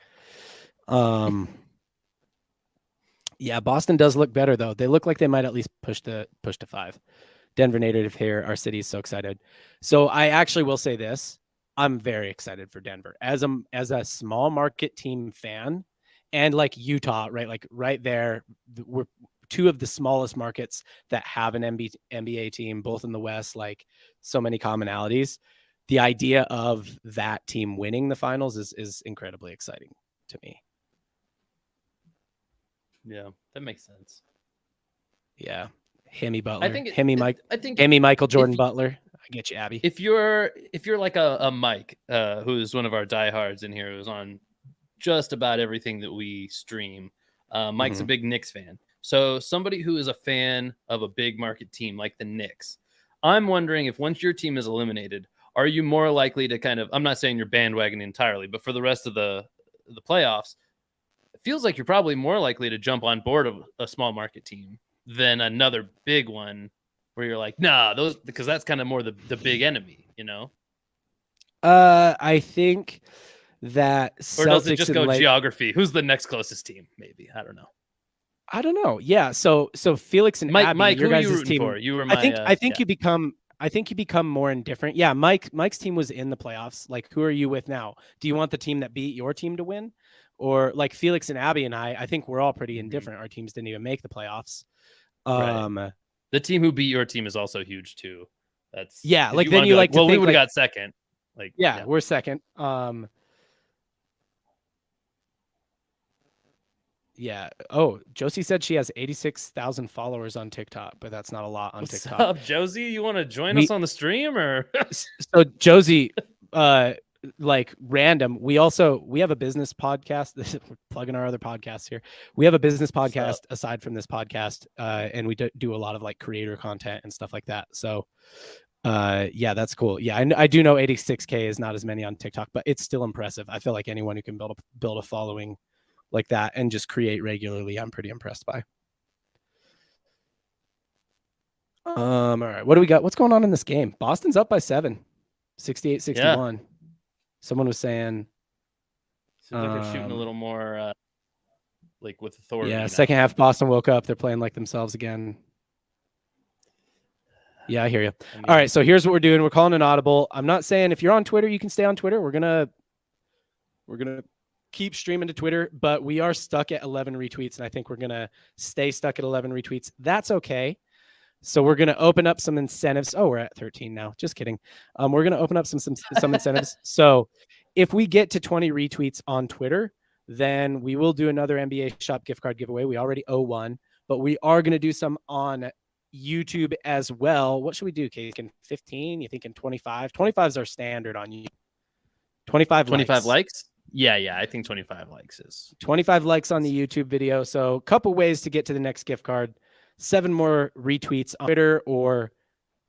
Yeah, Boston does look better though. They look like they might at least push to 5. Denver native here. Our city is so excited. So I actually will say this. I'm very excited for Denver as a small market team fan, and like Utah, right? Like right there, we're two of the smallest markets that have an NBA team, both in the West, like so many commonalities. The idea of that team winning the finals is incredibly exciting to me. Yeah, that makes sense. Yeah. Hemi Butler. I think Hemi Michael Jordan Butler. I get you, Abby. If you're like a Mike, who's one of our diehards in here, who's on just about everything that we stream. Mike's a big Knicks fan. So somebody who is a fan of a big market team like the Knicks, I'm wondering if once your team is eliminated, are you more likely to kind of, I'm not saying you're bandwagon entirely, but for the rest of the playoffs, it feels like you're probably more likely to jump on board of a small market team than another big one where you're like, nah, those, because that's kind of more the big enemy, you know? I think that Celtics, or does it just go geography? Who's the next closest team? Maybe. I don't know. Yeah. So Felix and Abby, your guys' team. For? You were my, I think you become more indifferent. Yeah, Mike's team was in the playoffs. Like, who are you with now? Do you want the team that beat your team to win? Or like Felix and Abby and I think we're all pretty indifferent. Our teams didn't even make the playoffs. Right. The team who beat your team is also huge too. That's like then you like, well, we would have got second. Like yeah, we're second. Yeah. Oh, Josie said she has 86,000 followers on TikTok, but that's not a lot on TikTok. What's up, Josie? You want to join us on the stream or? So Josie, like random. We have a business podcast. We're plugging our other podcasts here. We have a business podcast aside from this podcast, and we do a lot of like creator content and stuff like that. So, yeah, that's cool. Yeah, I do know 86K is not as many on TikTok, but it's still impressive. I feel like anyone who can build a following like that and just create regularly, I'm pretty impressed by. All right, what do we got? What's going on in this game? Boston's up by 7, 68-61. Yeah. Someone was saying seems like they're shooting a little more like with authority. Yeah, second half Boston woke up. They're playing like themselves again. Yeah, I hear you. All right, so here's what we're doing. We're calling an audible. I'm not saying if you're on Twitter, you can stay on Twitter. We're gonna keep streaming to Twitter, but we are stuck at 11 retweets, and I think we're gonna stay stuck at 11 retweets. That's okay. So we're gonna open up some incentives. Oh, we're at 13 now. Just kidding. We're gonna open up some incentives. So if we get to 20 retweets on Twitter, then we will do another NBA Shop gift card giveaway. We already owe one, but we are gonna do some on YouTube as well. What should we do, Kate? In 15? You thinking 25? 25 is our standard on YouTube. 25 likes? Yeah, I think 25 likes is 25 likes on the YouTube video. So a couple ways to get to the next gift card. 7 more retweets on Twitter, or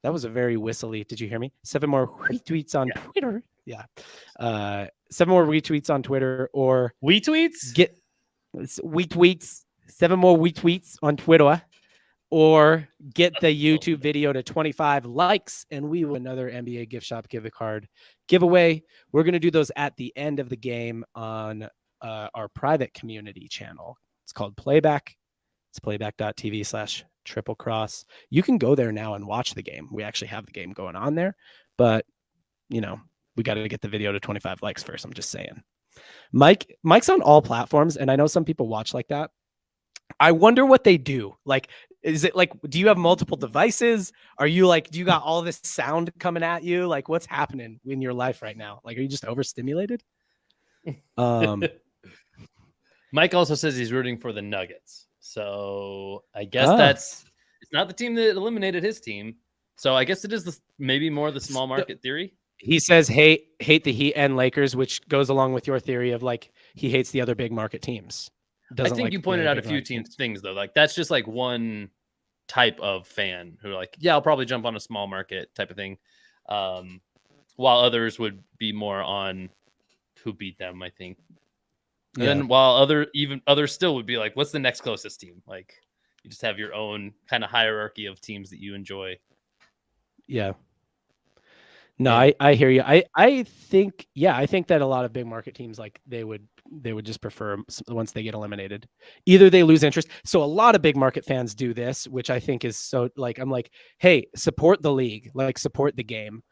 that was a very whistly. Did you hear me? 7 more retweets on Twitter. Yeah. 7 more retweets on Twitter, or retweets. Get retweets. 7 more retweets on Twitter, or get the YouTube video to 25 likes, and we will another NBA gift shop gift card giveaway. We're going to do those at the end of the game on our private community channel. It's called Playback. It's playback.tv/triplecross. You can go there now and watch the game. We actually have the game going on there, but we got to get the video to 25 likes first. I'm just saying. Mike's on all platforms, and I know some people watch like that. I wonder what they do. Like, is it like, do you have multiple devices? Are you like, do you got all this sound coming at you? Like, what's happening in your life right now? Like, are you just overstimulated? Mike also says he's rooting for the Nuggets. So I guess it's not the team that eliminated his team. So I guess it is maybe more the small market theory. He says hate the Heat and Lakers, which goes along with your theory of like he hates the other big market teams. I think you pointed out a few things though. Like that's just like one type of fan who are like, yeah, I'll probably jump on a small market type of thing. While others would be more on who beat them, I think. And then while others still would be like, what's the next closest team? Like you just have your own kind of hierarchy of teams that you enjoy. Yeah. No, I hear you. I think that a lot of big market teams, like they would just prefer once they get eliminated, either they lose interest. So a lot of big market fans do this, which I think is so like, I'm like, hey, support the league, like support the game.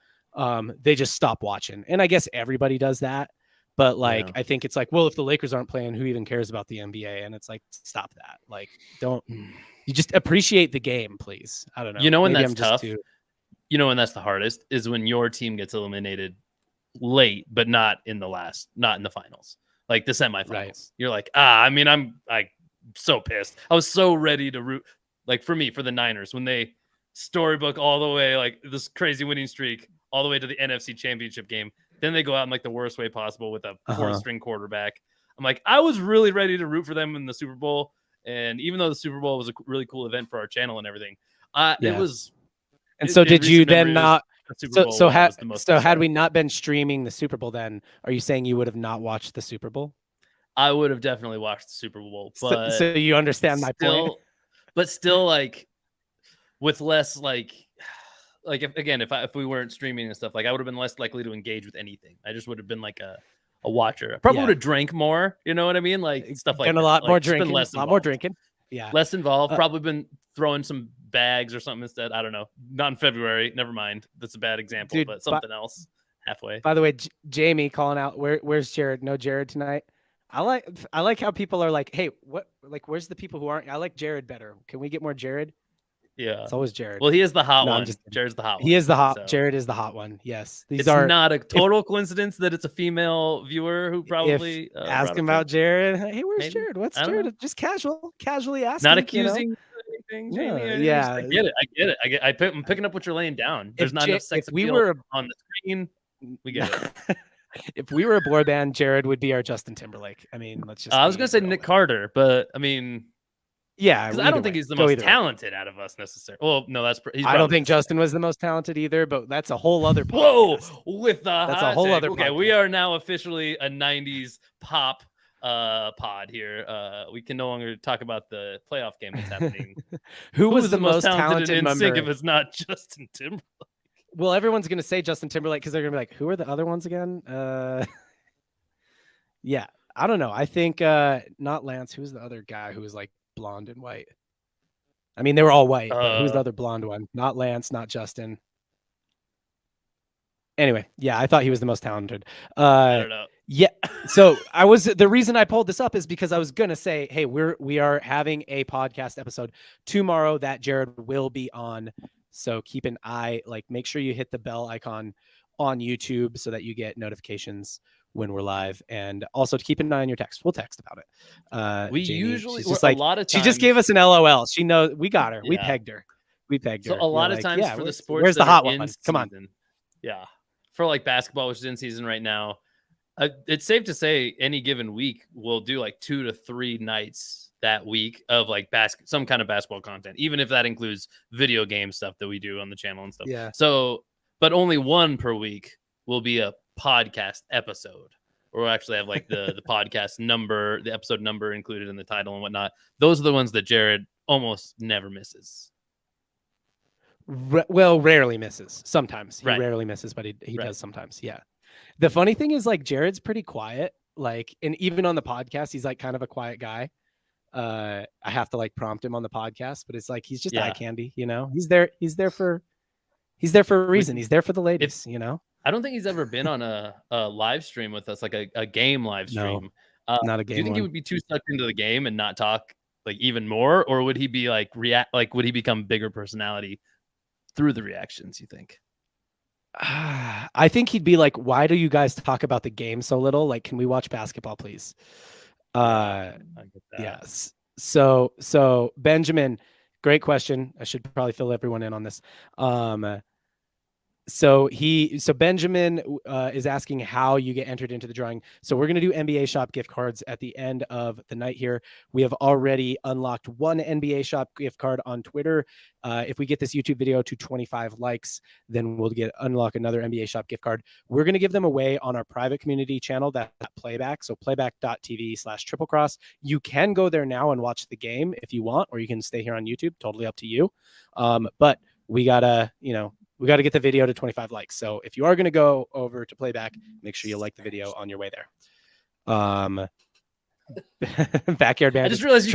They just stop watching. And I guess everybody does that. But like, I think it's like, well, if the Lakers aren't playing, who even cares about the NBA? And it's like, stop that. Like, you just appreciate the game, please. I don't know. You know when that's tough? You know when that's the hardest is when your team gets eliminated late, but not in the finals, like the semifinals. Right. You're like, I mean, I'm like so pissed. I was so ready to root, like for the Niners when they storybook all the way, like this crazy winning streak all the way to the NFC Championship game. Then they go out in like the worst way possible with a fourth-string quarterback. I'm like, I was really ready to root for them in the Super Bowl, and even though the Super Bowl was a really cool event for our channel and everything, it was. And so did you then not? So had we not been streaming the Super Bowl, then are you saying you would have not watched the Super Bowl? I would have definitely watched the Super Bowl, but so you understand my point. But still, like with less like if we weren't streaming and stuff, like I would have been less likely to engage with anything. I just would have been like a watcher. I probably would have drank more. You know what I mean? Like stuff like that. A lot more drinking. Yeah, less involved. Probably been throwing some bags or something instead. I don't know. Not in February. Never mind. That's a bad example, but something else halfway. By the way, Jamie calling out, where's Jared? No Jared tonight. I like how people are like, hey, what? Like, where's the people who aren't? I like Jared better. Can we get more Jared? Yeah, it's always Jared. Well, he is the hot one. Jared's the hot one. He is the hot. So. Jared is the hot one. Yes, it's not a total coincidence that it's a female viewer who probably asking about Jared. Hey, where's Jared? What's Jared? Just casually asking. Not accusing. Anything, Jamie. Yeah, I get it. I'm picking up what you're laying down. There's not enough sex appeal on the screen. We get it. If we were a boy band, Jared would be our Justin Timberlake. I mean, let's just. I was gonna say Nick Carter, but I mean. Yeah, because I don't think he's the most talented out of us necessarily. Well, no, I don't think Justin was the most talented either, but that's a whole other podcast. Whoa, that's a whole other. Okay, podcast. We are now officially a '90s pop pod here. We can no longer talk about the playoff game that's happening. Who was the most talented member? If it's not Justin Timberlake. Well, everyone's gonna say Justin Timberlake because they're gonna be like, who are the other ones again? Yeah, I don't know. I think not Lance. Who's the other guy who was like blonde and white? I mean, they were all white. But who's the other blonde one? Not Lance, not Justin. Anyway, yeah, I thought he was the most talented. I don't know. Yeah, so the reason I pulled this up is because I was gonna say, hey, we are having a podcast episode tomorrow that Jared will be on. So keep an eye, like make sure you hit the bell icon on YouTube so that you get notifications when we're live, and also to keep an eye on your text. We'll text about it. We Jamie, usually just like, a lot of times, she just gave us an LOL. She knows we got her. Yeah. We pegged her. So a lot of times for the sports, where's the hot one? Come on. Yeah, for like basketball, which is in season right now, it's safe to say any given week we'll do like 2 to 3 nights that week of like some kind of basketball content, even if that includes video game stuff that we do on the channel and stuff. Yeah. So, but only one per week will be a podcast episode, or we'll actually have like the podcast number, the episode number included in the title and whatnot. Those are the ones that Jared almost never misses. Well, rarely misses. Sometimes he rarely misses, but he does sometimes. Yeah. The funny thing is, like, Jared's pretty quiet. Like, and even on the podcast, he's like kind of a quiet guy. I have to like prompt him on the podcast, but it's like he's just eye candy, you know. He's there for a reason. He's there for the ladies, you know. I don't think he's ever been on a live stream with us, like a game live stream. No, not a game. Do you think he would be too sucked into the game and not talk like even more, or would he be like would he become bigger personality through the reactions, you think? I think he'd be like, why do you guys talk about the game so little? Like, can we watch basketball, please? I get that. Yes. So Benjamin, Great question. I should probably fill everyone in on this. So Benjamin is asking how you get entered into the drawing. So we're going to do NBA Shop gift cards at the end of the night here. We have already unlocked one NBA Shop gift card on Twitter. If we get this YouTube video to 25 likes, then we'll unlock another NBA Shop gift card. We're going to give them away on our private community channel, that Playback. So playback.tv/triplecross. You can go there now and watch the game if you want, or you can stay here on YouTube. Totally up to you. But we gotta get the video to 25 likes. So if you are going to go over to Playback, make sure you like the video on your way there. Backyard Band. I just realized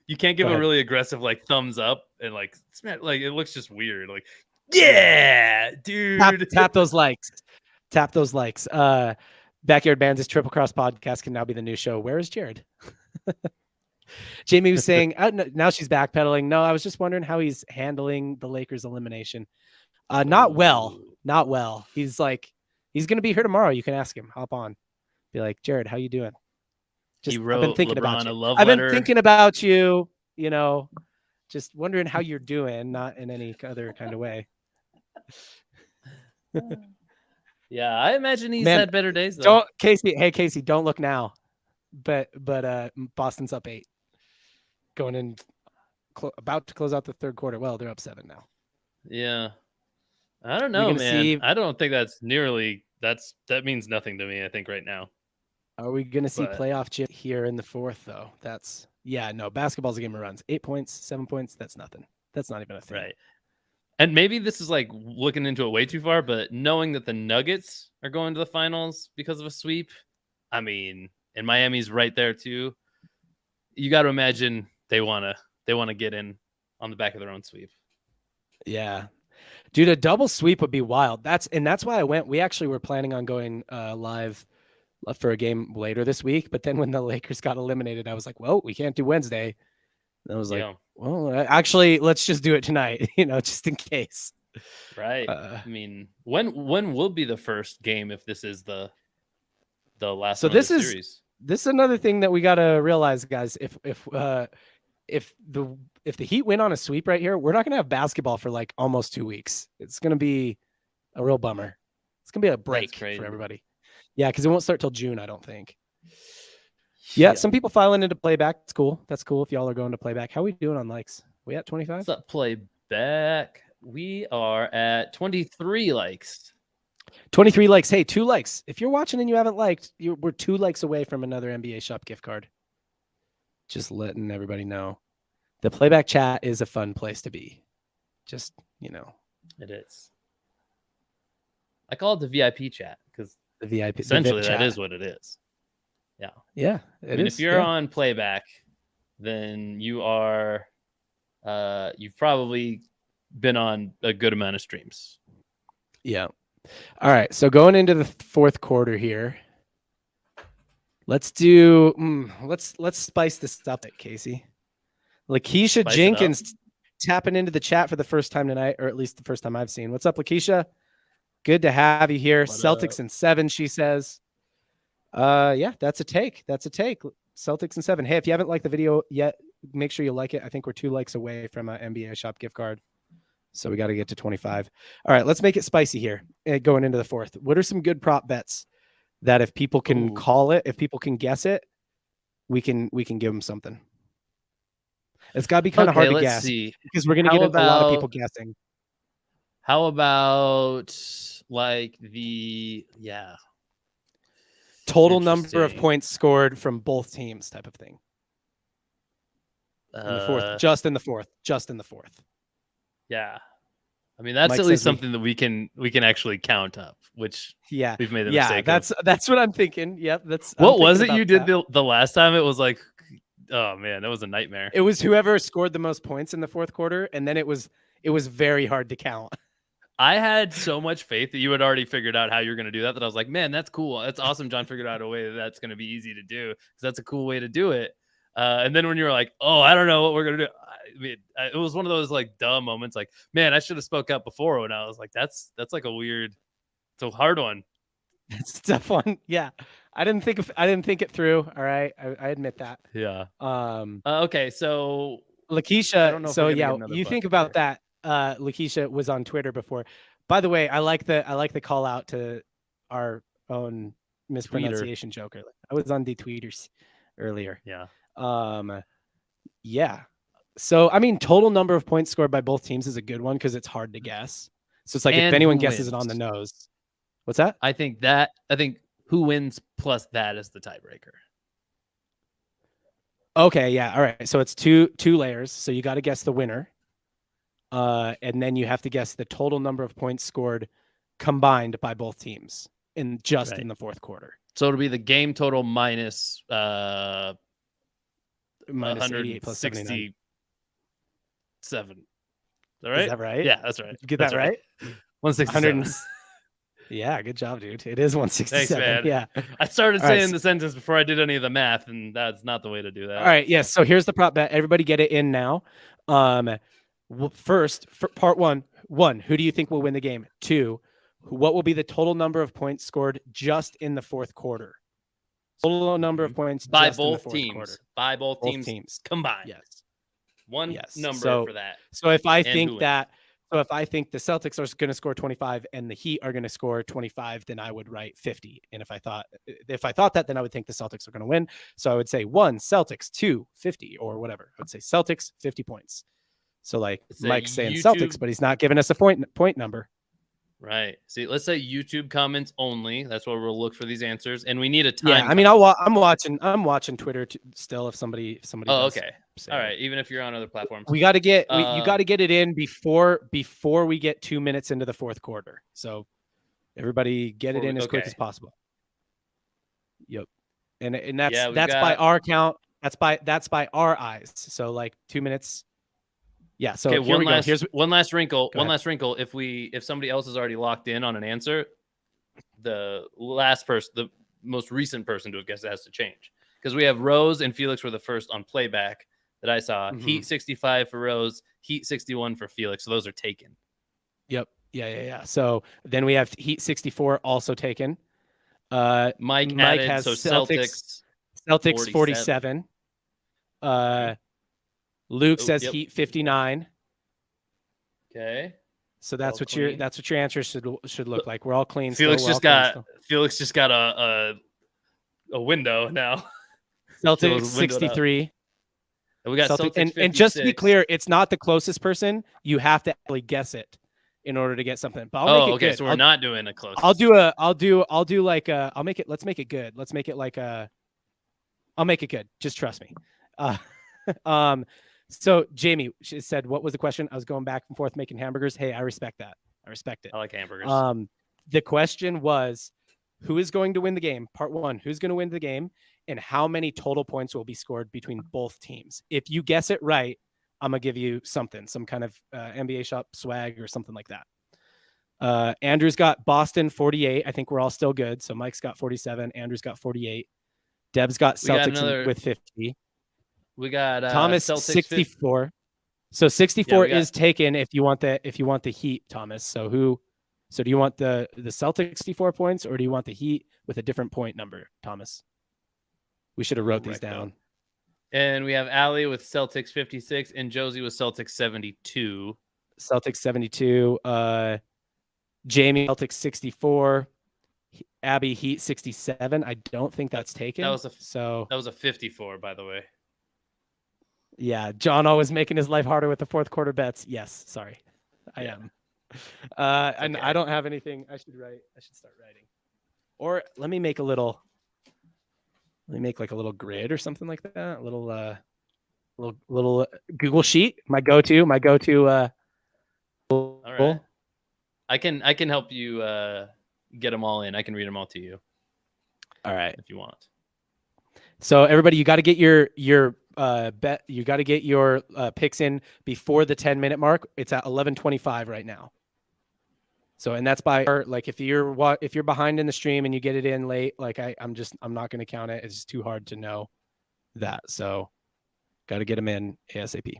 you can't give a really aggressive like thumbs up and like it looks just weird. Like, yeah, dude. Tap those likes. Tap those likes. Backyard Band's Triple Cross podcast can now be the new show. Where is Jared? Jamie was saying, now she's backpedaling. No, I was just wondering how he's handling the Lakers elimination. Not well. He's going to be here tomorrow. You can ask him. Hop on. Be like, Jared, how you doing? I've been thinking about you. I've been thinking about you, just wondering how you're doing, not in any other kind of way. Yeah, I imagine he's had better days though. Casey, don't look now. But Boston's up 8. Going in, about to close out the third quarter. Well, they're up 7 now. Yeah, I don't know, man. I don't think that means nothing to me. I think right now. Are we gonna see playoff Jim here in the fourth though? Basketball's a game of runs. 8 points, 7 points. That's nothing. That's not even a thing. Right. And maybe this is like looking into it way too far, but knowing that the Nuggets are going to the finals because of a sweep, I mean, and Miami's right there too. You got to imagine they want to get in on the back of their own sweep. Yeah, dude, a double sweep would be wild. That's why I went. We actually were planning on going live for a game later this week, but then when the Lakers got eliminated, I was like, well, we can't do Wednesday. And I was like, well, actually, let's just do it tonight, just in case. Right. I mean, when will be the first game if this is the last one of the series? This is another thing that we got to realize, guys. If the Heat win on a sweep right here, we're not going to have basketball for like almost 2 weeks. It's going to be a real bummer. It's going to be a break for everybody. Yeah, because it won't start till June, I don't think. Yeah, some people filing into Playback. It's cool. That's cool if y'all are going to Playback. How are we doing on likes? We at 25? What's up, Playback? We are at 23 likes. 23 likes. Hey, 2 likes. If you're watching and you haven't liked, we're 2 likes away from another NBA Shop gift card. Just letting everybody know. The Playback chat is a fun place to be. Just, It is. I call it the VIP chat because the VIP. Essentially, that is what it is. Yeah. Yeah. If you're on Playback, then you are, you've probably been on a good amount of streams. Yeah. All right. So going into the fourth quarter here, let's spice this up, Casey. Lakeisha Jenkins tapping into the chat for the first time tonight, or at least the first time I've seen. What's up, Lakeisha? Good to have you here. Celtics in 7, she says. Yeah, that's a take. Celtics in 7. Hey, if you haven't liked the video yet, make sure you like it. I think we're 2 likes away from an NBA Shop gift card. So we got to get to 25. All right, let's make it spicy here going into the fourth. What are some good prop bets that if people can call it, if people can guess it, we can give them something? It's got to be kind of hard to guess because we're going to get a lot of people guessing. How about like the total number of points scored from both teams type of thing? In the fourth, just in the fourth. Yeah. I mean, that's Mike at least something that we can actually count up, which we've made the mistake. That's what I'm thinking. Yep. What was it you did the last time? It was like, oh man, that was a nightmare. It was whoever scored the most points in the fourth quarter, and then it was very hard to count. I had so much faith that you had already figured out how you're going to do that I was like, man, that's cool. That's awesome. John figured out a way that's going to be easy to do because that's a cool way to do it. And then when you were like, oh, I don't know what we're going to do. I mean, it was one of those like dumb moments. Like, man, I should have spoke up before when I was like, that's like it's a hard one. It's a tough one. Yeah. I didn't think it through. All right. I admit that. Yeah. Okay. So Lakeisha. So yeah, you think about that. that. Lakeisha was on Twitter before. By the way, I like the call out to our own mispronunciation joke earlier. I was on the tweeters earlier. Yeah. Yeah. So I mean, total number of points scored by both teams is a good one because it's hard to guess. So it's like if anyone guesses it on the nose. What's that? I think who wins plus that is the tiebreaker. Okay, yeah. All right. So it's two layers. So you got to guess the winner. And then you have to guess the total number of points scored combined by both teams in the fourth quarter. So it'll be the game total minus 88 plus 79. 7. Is that right? Is that right? Yeah, that's right. Did you get that right? 167. Yeah, good job, dude. It is 167. Thanks, man. Yeah. I started saying the sentence before I did any of the math, and that's not the way to do that. All right. Yes. So here's the prop bet. Everybody get it in now. First, for part one, who do you think will win the game? 2, what will be the total number of points scored just in the fourth quarter? Total number of points by just both in the fourth teams. Quarter. By both teams combined. Yes. One number for that. So if I think the Celtics are going to score 25 and the Heat are going to score 25, then I would write 50. And if I thought that, then I would think the Celtics are going to win. So I would say 1 Celtics, 2 50 or whatever. I would say Celtics 50 points. So like Mike's saying Celtics, but he's not giving us a point number. Right. See, let's say YouTube comments only. That's where we'll look for these answers, and we need a time. Yeah, I mean, I'm watching Twitter still. If somebody. Oh, okay. All right. Even if you're on other platforms, we got to get you got to get it in before we get 2 minutes into the fourth quarter. So everybody get it in as quick as possible. Yep. And that's by our count. That's by our eyes. So like 2 minutes. Yeah. So okay, one last wrinkle. If somebody else is already locked in on an answer, the most recent person to have guessed it has to change, because we have Rose and Felix were the first on Playback that I saw. Mm-hmm. Heat 65 for Rose, Heat 61 for Felix. So those are taken. Yep. Yeah. So then we have Heat 64 also taken. Mike added, has so Celtics 47. Luke says Heat 59. Okay. So that's what your answer should look like. We're all clean. Felix just got a window now. Celtics 63. And we got Celtics and just to be clear, it's not the closest person. You have to actually guess it in order to get something. But I'll make it good. So we're not doing a close. Let's make it good. Let's make it like I'll make it good. Just trust me. So Jamie said, what was the question? I was going back and forth making hamburgers. Hey, I respect that. I respect it. I like hamburgers. The question was, who is going to win the game? Part 1, who's going to win the game and how many total points will be scored between both teams? If you guess it right, I'm going to give you something, some kind of NBA shop swag or something like that. Andrew's got Boston 48. I think we're all still good. So Mike's got 47. Andrew's got 48. Deb's got Celtics with 50. We got Thomas Celtics 64. 50. So 64 is taken if you want the Heat, Thomas. So do you want the Celtics 64 points or do you want the Heat with a different point number, Thomas? We should have wrote these down. And we have Allie with Celtics 56 and Josie with Celtics 72. Celtics 72. Jamie Celtics 64. Abby Heat 67. I don't think that's taken. That was a 54, by the way. Yeah, John always making his life harder with the fourth quarter bets. Yes, sorry, I am. And I don't have anything. I should start writing, or let me make like a little grid or something like that. A little Google sheet. My go-to. All right. I can help you get them all in. I can read them all to you. All right, if you want. So everybody, you got to get your bet. You got to get your picks in before the 10-minute mark. It's at 11:25 right now. So, and that's by like if you're behind in the stream and you get it in late, like I'm not going to count it. It's just too hard to know that. So, got to get them in ASAP.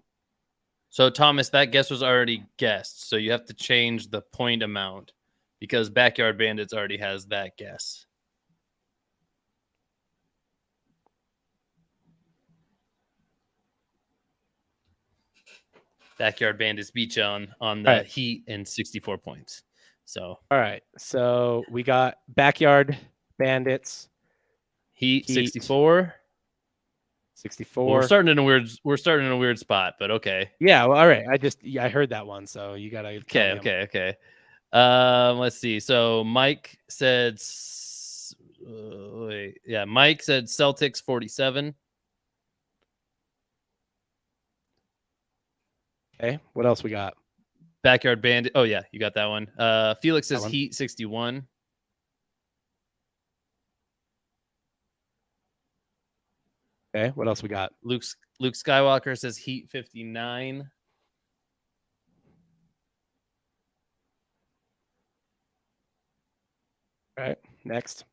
So Thomas, that guess was already guessed. So you have to change the point amount because Backyard Bandits already has that guess. Backyard Bandits beat you on the right. Heat and 64 points. So all right. So we got Backyard Bandits. Heat 64. 64. Well, we're starting in a weird spot, but okay. Yeah, well, all right. I heard that one, so you gotta okay. Let's see. So Mike said Mike said Celtics 47. Okay, what else we got? Backyard Bandit. Oh yeah, you got that one. Felix says Heat 61. Okay, what else we got? Luke Skywalker says Heat 59. All right, next.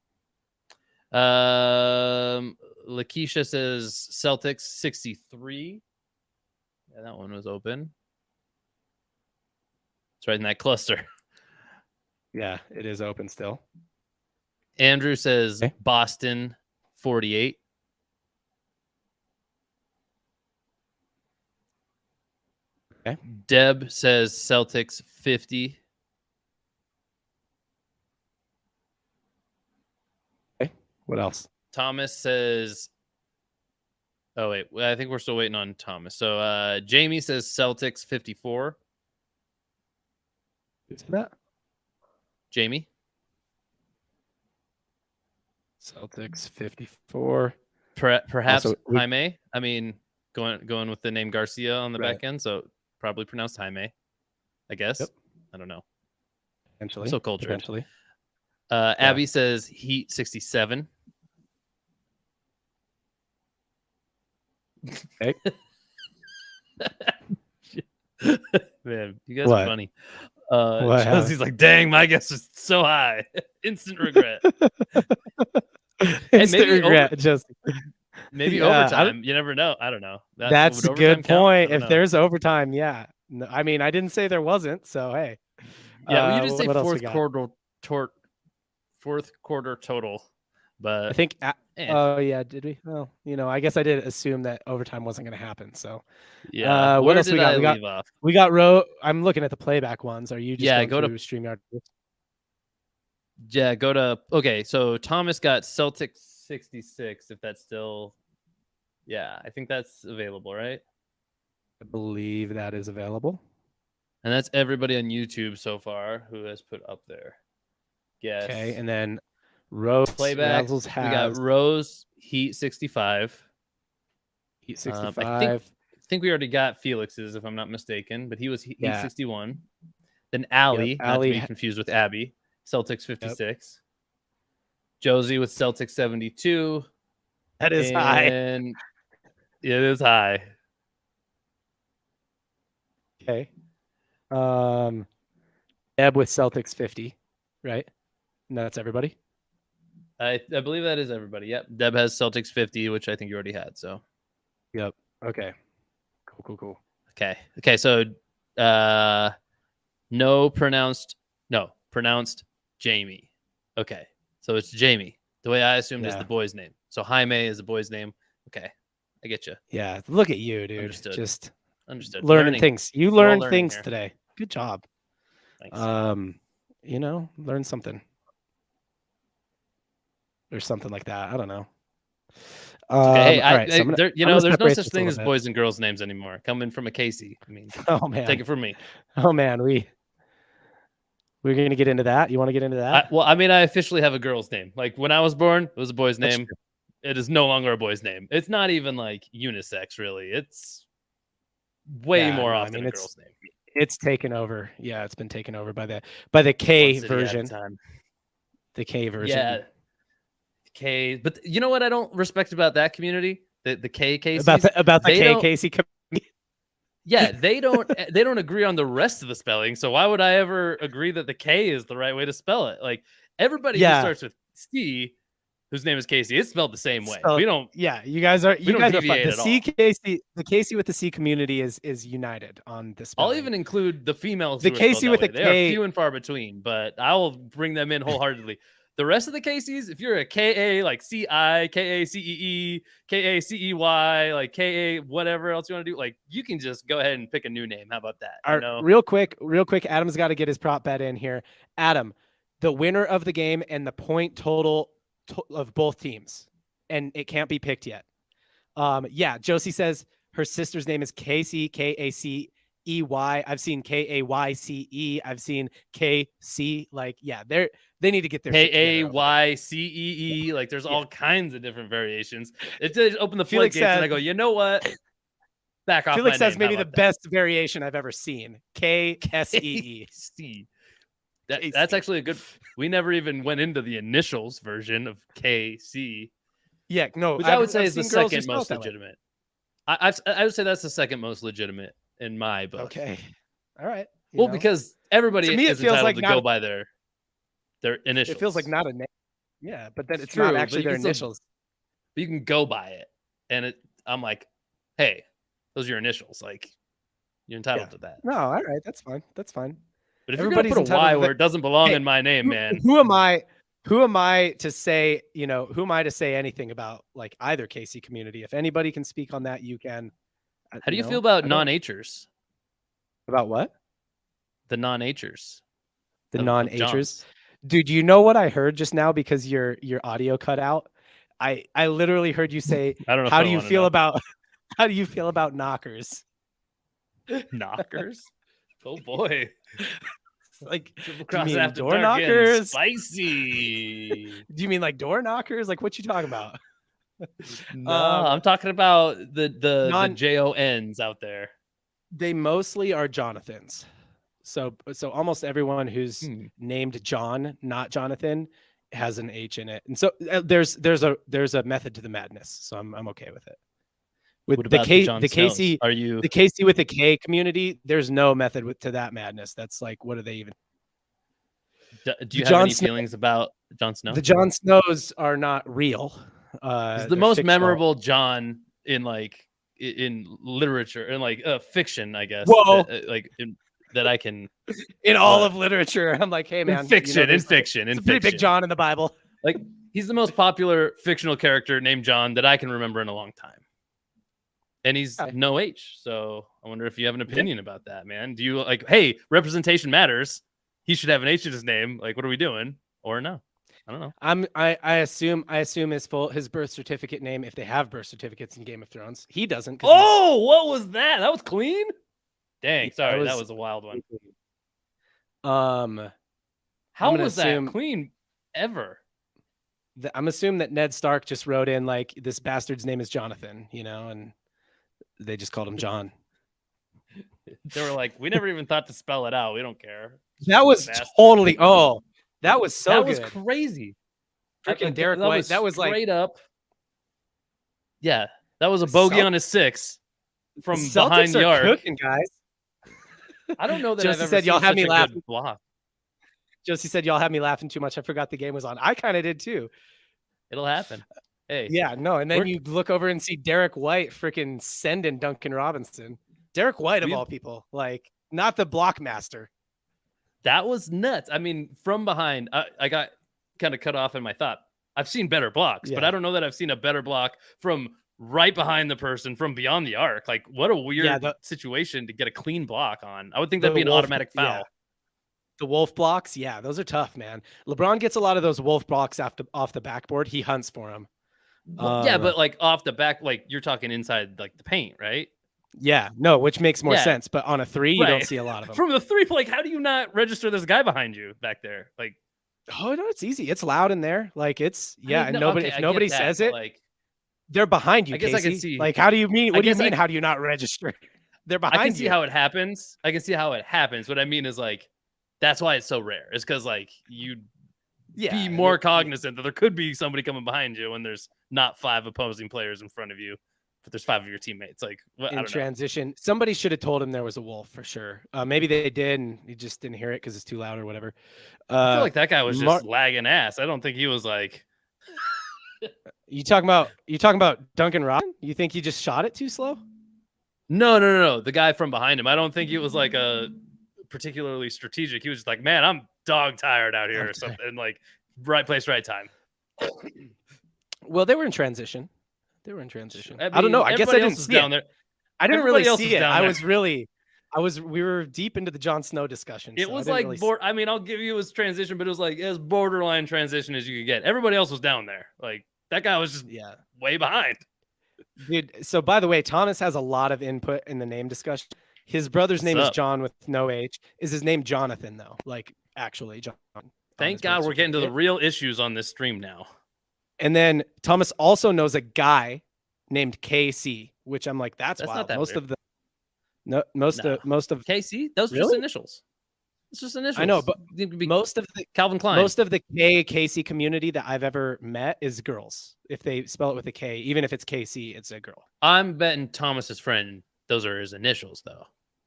Lakeisha says Celtics 63. Yeah, that one was open. It's right in that cluster. Yeah, it is open still. Andrew says Boston 48. Okay. Deb says Celtics 50. Okay. What else? Thomas says. Oh wait, I think we're still waiting on Thomas. So Jamie says Celtics 54. Who's that? Jamie. Celtics 54. Perhaps Jaime. I mean, going with the name Garcia on the back end, so probably pronounced Jaime, I guess. Yep. I don't know. Eventually. I'm so cultured. Eventually. Abby says Heat 67. Okay. Man, you guys are funny. What Chelsea's like, dang, my guess is so high. Instant regret. Instant regret, Jesse. Maybe overtime. You never know. I don't know. That's a good point. If there's overtime, yeah. No, I mean, I didn't say there wasn't. So hey. Yeah, well, you just say fourth quarter total. But I think. Oh yeah, did we? Well, I guess I did assume that overtime wasn't going to happen. So yeah. What else we got? We got I'm looking at the playback ones. Are you just going to StreamYard? Yeah, go to. Okay, so Thomas got Celtics 66. If that's still. Yeah, I think that's available, right? I believe that is available. And that's everybody on YouTube so far who has put up there. Yes. Okay, and then Rose Playback. We got Rose Heat 65. Heat 65. I think we already got Felix's, if I'm not mistaken, but he was Heat 61. Then Allie, not to be confused with Abby, Celtics 56. Yep. Josie with Celtics 72. That is high. It is high. Okay. Deb with Celtics 50, right? And that's everybody. I believe that is everybody. Yep. Deb has Celtics 50, which I think you already had. So. Yep. Okay. Cool. Okay. So, pronounced Jamie. Okay. So it's Jamie. The way I assumed is the boy's name. So Jaime is the boy's name. Okay. I get you. Yeah. Look at you, dude. Understood. Just understood. Learning things. You learned things today. Good job. Thanks. Learn something. Or something like that. I don't know. Okay. There's no such thing as boys and girls' names anymore. Coming from a Casey. I mean, oh man, take it from me. Oh man, we're gonna get into that. You want to get into that? I officially have a girl's name. Like when I was born, it was a boy's name. It is no longer a boy's name. It's not even like unisex, really. It's way more often a girl's name. It's taken over. Yeah, it's been taken over by the K version. The K version. Yeah. K, but you know what I don't respect about that community? The K Casey. About the K Casey community. Yeah, they don't agree on the rest of the spelling. So why would I ever agree that the K is the right way to spell it? Like everybody who starts with C, whose name is Casey, it's spelled the same way. We don't. Yeah, you guys are fine. The Casey with the C community is united on this. I'll even include the females. The Casey with the K, they are few and far between, but I will bring them in wholeheartedly. The rest of the KCs, if you're a KA like CI, KACEE, KACEY, like KA, whatever else you want to do, like you can just go ahead and pick a new name. How about that? All right, real quick, Adam's got to get his prop bet in here. Adam, the winner of the game and the point total of both teams, and it can't be picked yet. Yeah, Josie says her sister's name is Casey, KACEY. I've seen KAYCE. I've seen KC. Like, yeah, they need to get their KAYCEE. Like, there's all kinds of different variations. It did open the floodgates, and I go, you know what? Back off. Felix says maybe the best variation I've ever seen. KSEE. That's actually a good. We never even went into the initials version of KC. Yeah, no, which I would say is the second most legitimate. I would say that's the second most legitimate in my book. Okay, all right. Well, because everybody is entitled to go by their initials. It feels like not a name. Yeah, but then it's not actually their initials. But you can go by it, and I'm like, hey, those are your initials. Like, you're entitled to that. No, all right, that's fine. That's fine. But if everybody's you're gonna put a Y where it doesn't belong in my name, man. Who am I to say, who am I to say anything about like either KC community? If anybody can speak on that, you can. How do you feel about non-Hers? About what? The non-Hers. The non-Hers. Dude, you know what I heard just now because your audio cut out? I literally heard you say, I don't know. How do you feel about knockers? Knockers? Oh boy. Like, do you mean door knockers? Spicy. Do you mean like door knockers? Like, what you talking about? No, I'm talking about the JONs out there. They mostly are Jonathans. So almost everyone who's named John, not Jonathan, has an H in it. And so there's a method to the madness. So I'm okay with it. With the KC, the KC with the K community, there's no method to that madness. That's like, what are they even? Do you have any feelings about Jon Snow? The Jon Snows are not real. He's the most memorable John in literature and like fiction, I guess. Whoa. That I can in all of literature. I'm like, hey man, in fiction. Pretty big John in the Bible. Like, he's the most popular fictional character named John that I can remember in a long time. And he's no H. So I wonder if you have an opinion about that, man. Do you like, hey, representation matters. He should have an H in his name. Like, what are we doing? Or no? I don't know. I assume his birth certificate name, if they have birth certificates in Game of Thrones. He doesn't. Oh, what was that? That was clean? Dang, sorry, that was a wild one. How was that clean ever? I'm assuming that Ned Stark just wrote in like, this bastard's name is Jonathan, and they just called him John. They were like, we never even thought to spell it out. We don't care. That was totally. Oh, that was so good. Was crazy. Freaking Derek White. That was like straight up. Yeah, that was a bogey on his 6 from behind the arc. Cooking, guys. I don't know that Josie said y'all had me laughing. Josie said y'all had me laughing too much. I forgot the game was on. I kind of did too. It'll happen. Hey. Yeah, no. And then you look over and see Derek White freaking sending Duncan Robinson. Derek White of all people, like not the block master. That was nuts. I mean, from behind, I got kind of cut off in my thought. I've seen better blocks, but I don't know that I've seen a better block from right behind the person from beyond the arc. Like, what a weird situation to get a clean block on. I would think that'd be an automatic foul. Yeah. The wolf blocks, those are tough, man. LeBron gets a lot of those wolf blocks off the backboard. He hunts for them. Yeah, but like off the back, like you're talking inside like the paint, right? Yeah, no, which makes more sense. But on a 3, you don't see a lot of them. From the 3, like, how do you not register this guy behind you back there? Like, oh no, it's easy. It's loud in there. Like it's and nobody if nobody says it, like they're behind you. I guess Casey. I can see. Like, how do you mean? What do you mean? How do you not register? They're behind you. I can see how it happens. What I mean is like, that's why it's so rare. It's because like you'd be more cognizant that there could be somebody coming behind you when there's not 5 opposing players in front of you, but there's 5 of your teammates. Like in transition, somebody should have told him there was a wolf for sure. Maybe they did, and he just didn't hear it because it's too loud or whatever. I feel like that guy was just lagging ass. I don't think he was like. You talking about Duncan Robinson? You think he just shot it too slow? No. The guy from behind him. I don't think it was like a particularly strategic. He was just like, man, I'm dog tired out here or something. And like Right place, right time. Well, they were in transition. I don't know. I guess I didn't see it. there. I didn't really see it. We were deep into the Jon Snow discussion. It was like, I mean, I'll give you his transition, but it was like as borderline transition as you could get. Everybody else was down there. Like that guy was just way behind. Dude, so by the way, Thomas has a lot of input in the name discussion. His brother's name is John with no H. Is his name Jonathan though? Like actually John. Thank God we're getting to the real issues on this stream now. And then Thomas also knows a guy named KC, which I'm like, that's wild. Not that most weird. of the most of KC, those are just initials. It's just initials. I know, but most of the Calvin Klein, most of the KC community that I've ever met is girls. If they spell it with a K, even if it's KC, it's a girl. I'm betting Thomas's friend, those are his initials, though.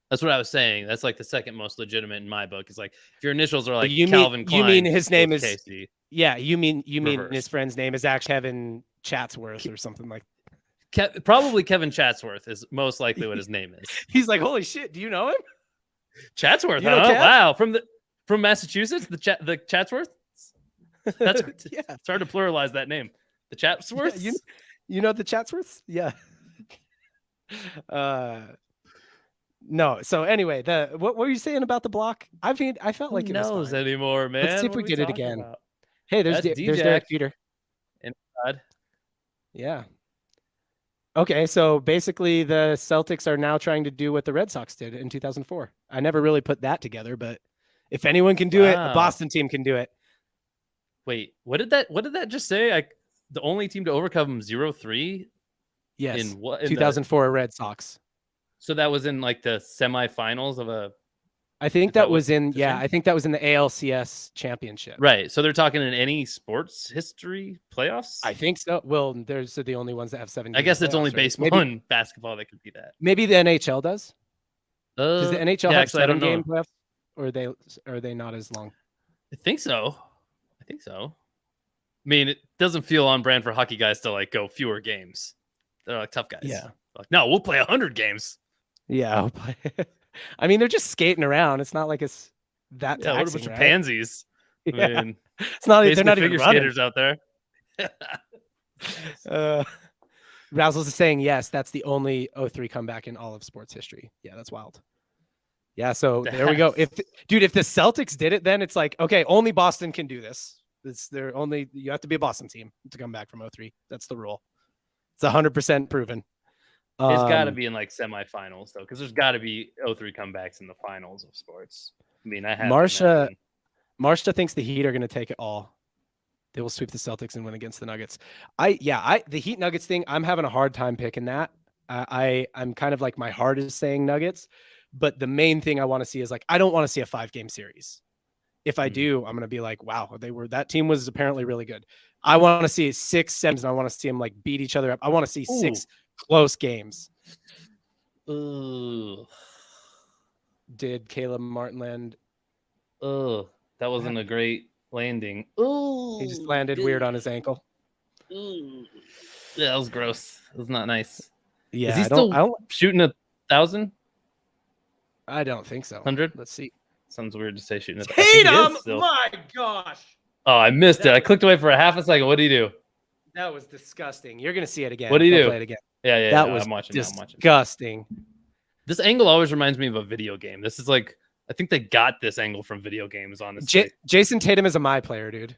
That's what I was saying. That's like the second most legitimate in my book. It's like if your initials are like Calvin Klein, you mean his name is KC. Yeah, you mean his friend's name is actually Kevin Chatsworth or something like that. Probably Kevin Chatsworth is most likely what his name is. He's like, holy shit, do you know him? Chatsworth, huh? Wow, from Massachusetts, the Chatsworth. That's It's hard to pluralize that name. The Chatsworths. Yeah, you know the Chatsworths? Yeah. No. So anyway, what were you saying about the block? I mean, I felt like it was fine. Anymore, man. Let's see if we get it again. About? Hey, there's Derek Peter. Yeah. Okay, so basically the Celtics are now trying to do what the Red Sox did in 2004. I never really put that together, but if anyone can do it, a Boston team can do it. Wait, what did that just say? The only team to overcome 0-3? Yes. In what? 2004 Red Sox. So that was in like the semifinals of a. I think that was in I think that was in the ALCS championship. Right. So they're talking in any sports history playoffs? I think so. Well, there's the only ones that have 7 games. I guess it's only baseball and basketball that could be that. Maybe the NHL does. Does the NHL have actually, 7 game playoffs? Or are they not as long? I think so. I mean, it doesn't feel on brand for hockey guys to like go fewer games. They're like tough guys. Yeah. Like, no, we'll play 100 games. Yeah. I mean, they're just skating around. It's not like it's that taxing, what a bunch of pansies. Yeah. I mean, it's not. They're not even figure running. skaters out there. Razzles is saying yes. That's the only 0-3 comeback in all of sports history. Yeah, that's wild. Yeah, so there we go. If the Celtics did it, then it's like, okay, only Boston can do this. You have to be a Boston team to come back from 0-3. That's the rule. It's 100% proven. It's got to be in like semifinals though, because there's got to be 0-3 comebacks in the finals of sports. I mean, Marsha thinks the Heat are going to take it all. They will sweep the Celtics and win against the Nuggets. The Heat Nuggets thing, I'm having a hard time picking that. I'm kind of like my heart is saying Nuggets, but the main thing I want to see is like I don't want to see a 5-game series. If I do, I'm going to be like, wow, that team was apparently really good. I want to see 6, 7, and I want to see them like beat each other up. I want to see 6 close games. Ooh. Did Caleb Martin land? Oh, that wasn't a great landing. Ooh. He just landed weird on his ankle. Ooh. Yeah, that was gross. It was not nice. Yeah, is he still shooting 1,000? I don't think so. 100? Let's see. Sounds weird to say shooting 1,000. Tatum! My gosh. Oh, I missed it. I clicked away for a half a second. What did he do? That was disgusting. You're gonna see it again. What did he do? Play it again. Yeah. That was I'm watching. Disgusting. This angle always reminds me of a video game. This is like, I think they got this angle from video games. Honestly, Jason Tatum is a my player, dude.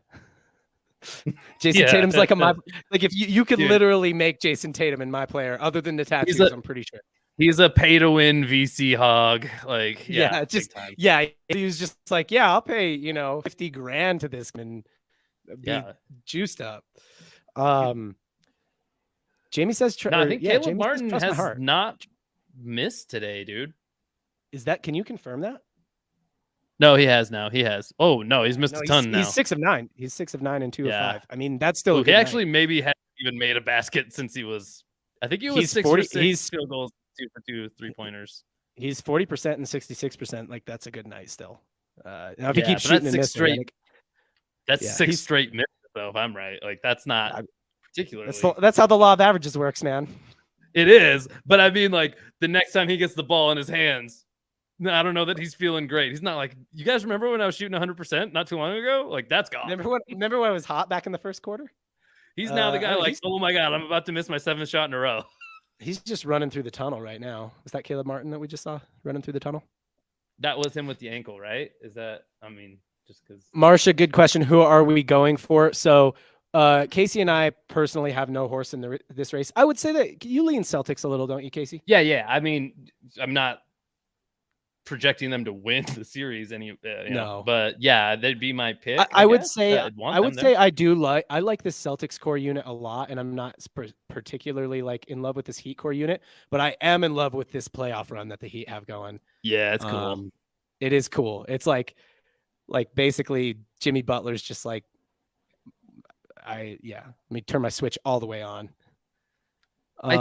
Jason Tatum's like a my. Like if you could literally make Jason Tatum in my player, other than the tattoos, I'm pretty sure. He's a pay-to-win VC hog. Like, he was just like, I'll pay, $50,000 to this and be juiced up. Jamie says, I think Caleb Martin has not missed today, dude. Can you confirm that? No, he has now. He has. Oh no, he's missed a ton now. He's 6 of 9. He's 6 of 9 and 2 of 5. I mean, that's still. He actually maybe hasn't even made a basket since he was. I think he was 6 for 6 field goals, 2 for 2 3-pointers. He's 40% and 66%. Like that's a good night still. Now if he keeps shooting six straight, that's 6 straight misses though. If I'm right, like that's not particularly. That's how the law of averages works, man. It is, but I mean, like the next time he gets the ball in his hands, No, I don't know that he's feeling great. He's not like, you guys remember when I was shooting 100% not too long ago? Like, that's gone. Remember when it was hot back in the first quarter? He's now the guy oh my God, I'm about to miss my 7th shot in a row. He's just running through the tunnel right now. Was that Caleb Martin that we just saw running through the tunnel? That was him with the ankle, right? Is that, I mean, just because. Marsha, good question. Who are we going for? So Casey and I personally have no horse in this race. I would say that you lean Celtics a little, don't you, Casey? Yeah. I mean, I'm not projecting them to win the series no, but yeah, that'd be my pick. I would say I like this Celtics core unit a lot, and I'm not particularly like in love with this Heat core unit, but I am in love with this playoff run that the Heat have going. Yeah, it's cool. It is cool. It's like basically Jimmy Butler's just like let me turn my switch all the way on. I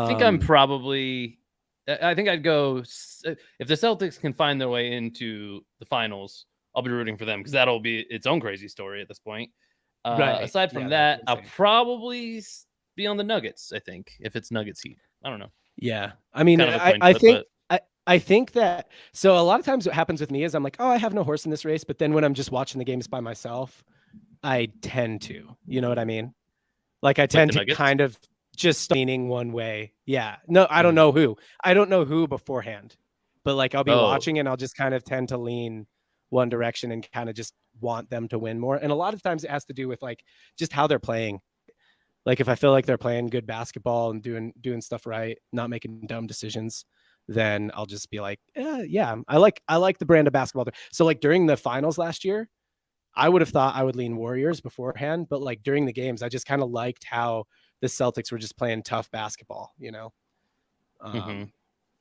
think I'd go, if the Celtics can find their way into the finals, I'll be rooting for them because that'll be its own crazy story at this point. Right. Aside from that, I'll probably be on the Nuggets, I think, if it's Nuggets Heat. I don't know. Yeah. I mean, I think that, so a lot of times what happens with me is I'm like, oh, I have no horse in this race. But then when I'm just watching the games by myself, I tend to, you know what I mean? Like I tend to kind of just leaning one way. Yeah. No, I don't know who. I don't know who beforehand, but like I'll be watching and I'll just kind of tend to lean one direction and kind of just want them to win more. And a lot of times it has to do with like just how they're playing. Like if I feel like they're playing good basketball and doing stuff right, not making dumb decisions, then I'll just be like, yeah, I like the brand of basketball. So like during the finals last year, I would have thought I would lean Warriors beforehand, but like during the games, I just kind of liked how the Celtics were just playing tough basketball, you know?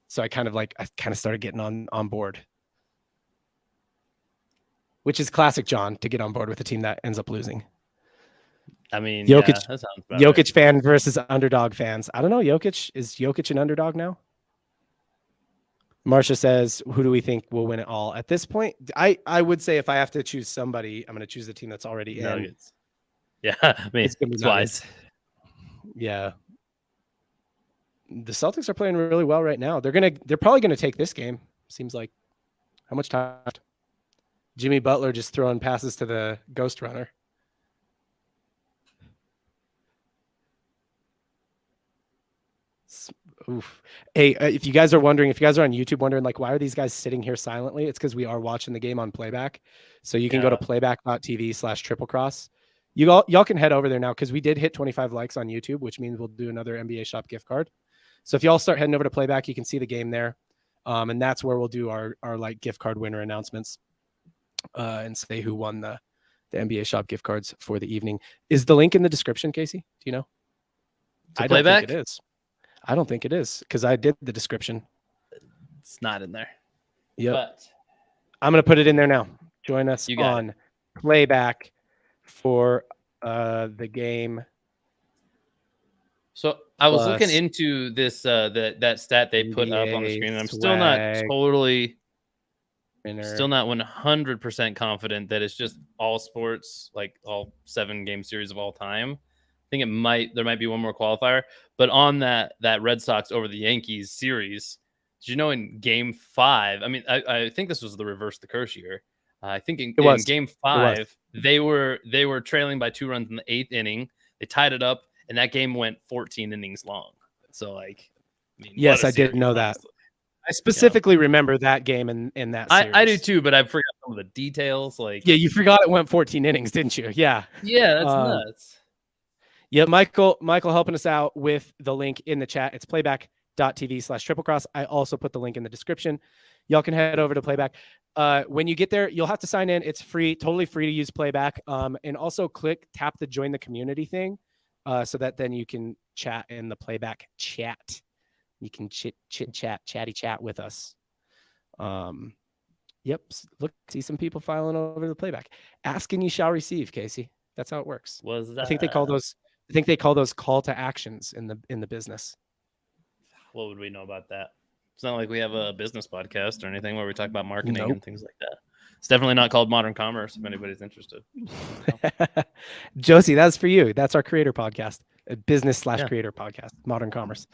So I kind of started getting on board, which is classic John to get on board with a team that ends up losing. I mean, Jokic, that sounds about Jokic right. fan versus underdog fans. I don't know. Is Jokic an underdog now? Marsha says, who do we think will win it all? At this point, I would say if I have to choose somebody, I'm going to choose the team that's already Nuggets. Yeah, I mean, it's wise. Yeah. The Celtics are playing really well right now. They're probably going to take this game. Seems like. How much time left? Jimmy Butler just throwing passes to the ghost runner. Oof. Hey, if you guys are on YouTube wondering, like, why are these guys sitting here silently? It's because we are watching the game on Playback. So you can go to playback.tv/triplecross. Y'all can head over there now because we did hit 25 likes on YouTube, which means we'll do another NBA Shop gift card. So if y'all start heading over to Playback, you can see the game there. And that's where we'll do our like gift card winner announcements and say who won the NBA Shop gift cards for the evening. Is the link in the description, Casey? Do you know? I don't think it is. I don't think it is because I did the description. It's not in there. Yep. But I'm going to put it in there now. Join us on Playback for the game. So I was looking into this that stat they put up on the screen, and I'm still not 100% confident that it's just all sports, like all 7-game series of all time. I think there might be one more qualifier, but on that Red Sox over the Yankees series, did you know in Game 5? I mean, I think this was the reverse the curse year. I think in Game 5 they were trailing by 2 runs in the 8th inning. They tied it up, and that game went 14 innings long. So like, I mean, yes, I did know that. I specifically remember that game in that series. I do too, but I forgot some of the details. Like, yeah, you forgot it went 14 innings, didn't you? Yeah. Yeah, that's nuts. Yeah, Michael helping us out with the link in the chat. It's playback.tv/triplecross. I also put the link in the description. Y'all can head over to Playback. When you get there, you'll have to sign in. It's free, totally free to use Playback. And also tap the join the community thing so that then you can chat in the Playback chat. You can chatty chat with us. Yep. Look, see some people filing over the Playback. Ask and you shall receive, Casey. That's how it works. I think they call those call to actions in the business. What would we know about that? It's not like we have a business podcast or anything where we talk about marketing and things like that. It's definitely not called Modern Commerce if anybody's interested. Josie, that's for you. That's our creator podcast. A business/creator podcast, Modern Commerce.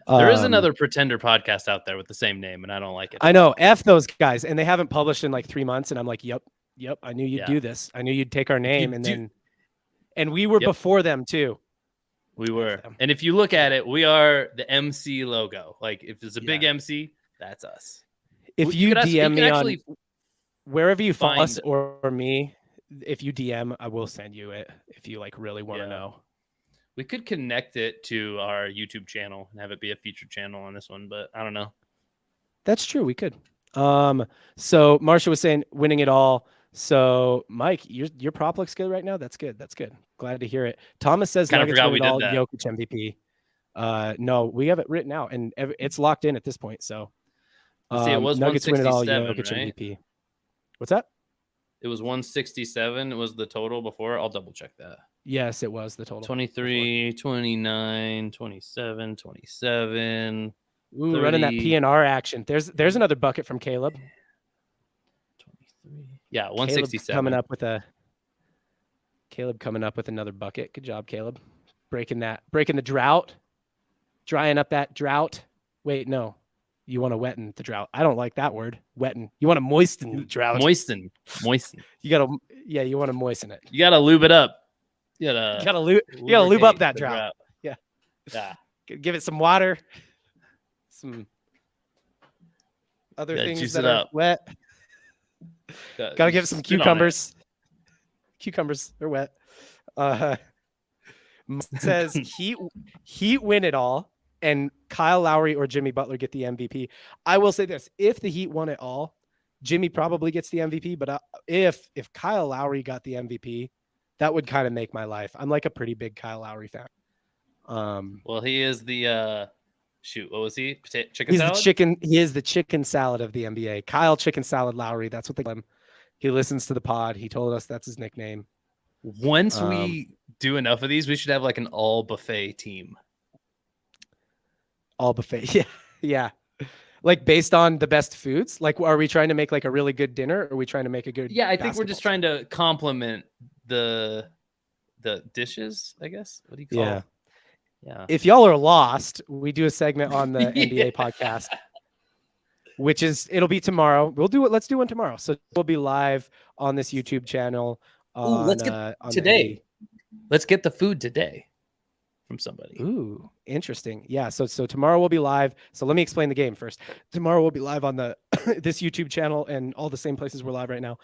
There is another pretender podcast out there with the same name, and I don't like it. I know. F those guys. And they haven't published in like 3 months. And I'm like, yep. I knew you'd do this. I knew you'd take our name. And we were before them too. We were. And if you look at it, we are the MC logo. Like if there's a big MC, that's us. If you DM me on wherever you follow us or me, if you DM, I will send you it if you like really want to know. We could connect it to our YouTube channel and have it be a featured channel on this one, but I don't know. That's true. We could. So Marsha was saying winning it all. So Mike, your prop looks good right now. That's good. That's good. Glad to hear it. Thomas says Nuggets win it all. Jokic MVP. No, we have it written out and it's locked in at this point. So see, it was Nuggets win it all. Jokic right? MVP. What's that? It was 167. It was the total before. I'll double check that. Yes, it was the total. 23, 29, 27, 27. Ooh, 30. Running that PNR action. There's another bucket from Caleb. 23. Yeah, 167. Caleb coming up with another bucket. Good job, Caleb. Breaking the drought. Drying up that drought. Wait, no. You want to wetten the drought. I don't like that word. Wetten. You want to moisten the drought. Moisten. You want to moisten it. You gotta lube it up. You gotta lube up that drought. Yeah. Yeah. Give it some water. Some other things that are wet. Gotta give it some cucumbers. Cucumbers, they're wet. Says Heat win it all. And Kyle Lowry or Jimmy Butler get the MVP. I will say this: if the Heat won it all, Jimmy probably gets the MVP. But if Kyle Lowry got the MVP, that would kind of make my life. I'm like a pretty big Kyle Lowry fan. Well, he is the what was he? Chicken salad? He is the chicken salad of the NBA. Kyle Chicken Salad Lowry. That's what they call him. He listens to the pod. He told us that's his nickname. Once we do enough of these, we should have like an all buffet team. All buffet. Yeah. Like based on the best foods? Like, are we trying to make like a really good dinner? Or are we trying to make a good I think we're just trying to complement the dishes, I guess. What do you call it? Yeah. If y'all are lost, we do a segment on the NBA podcast, which it'll be tomorrow. Let's do one tomorrow. So we'll be live on this YouTube channel. Let's get today. Let's get the food today. From somebody. Ooh, interesting. Yeah. So tomorrow we'll be live. So let me explain the game first. Tomorrow we'll be live on the this YouTube channel and all the same places we're live right now,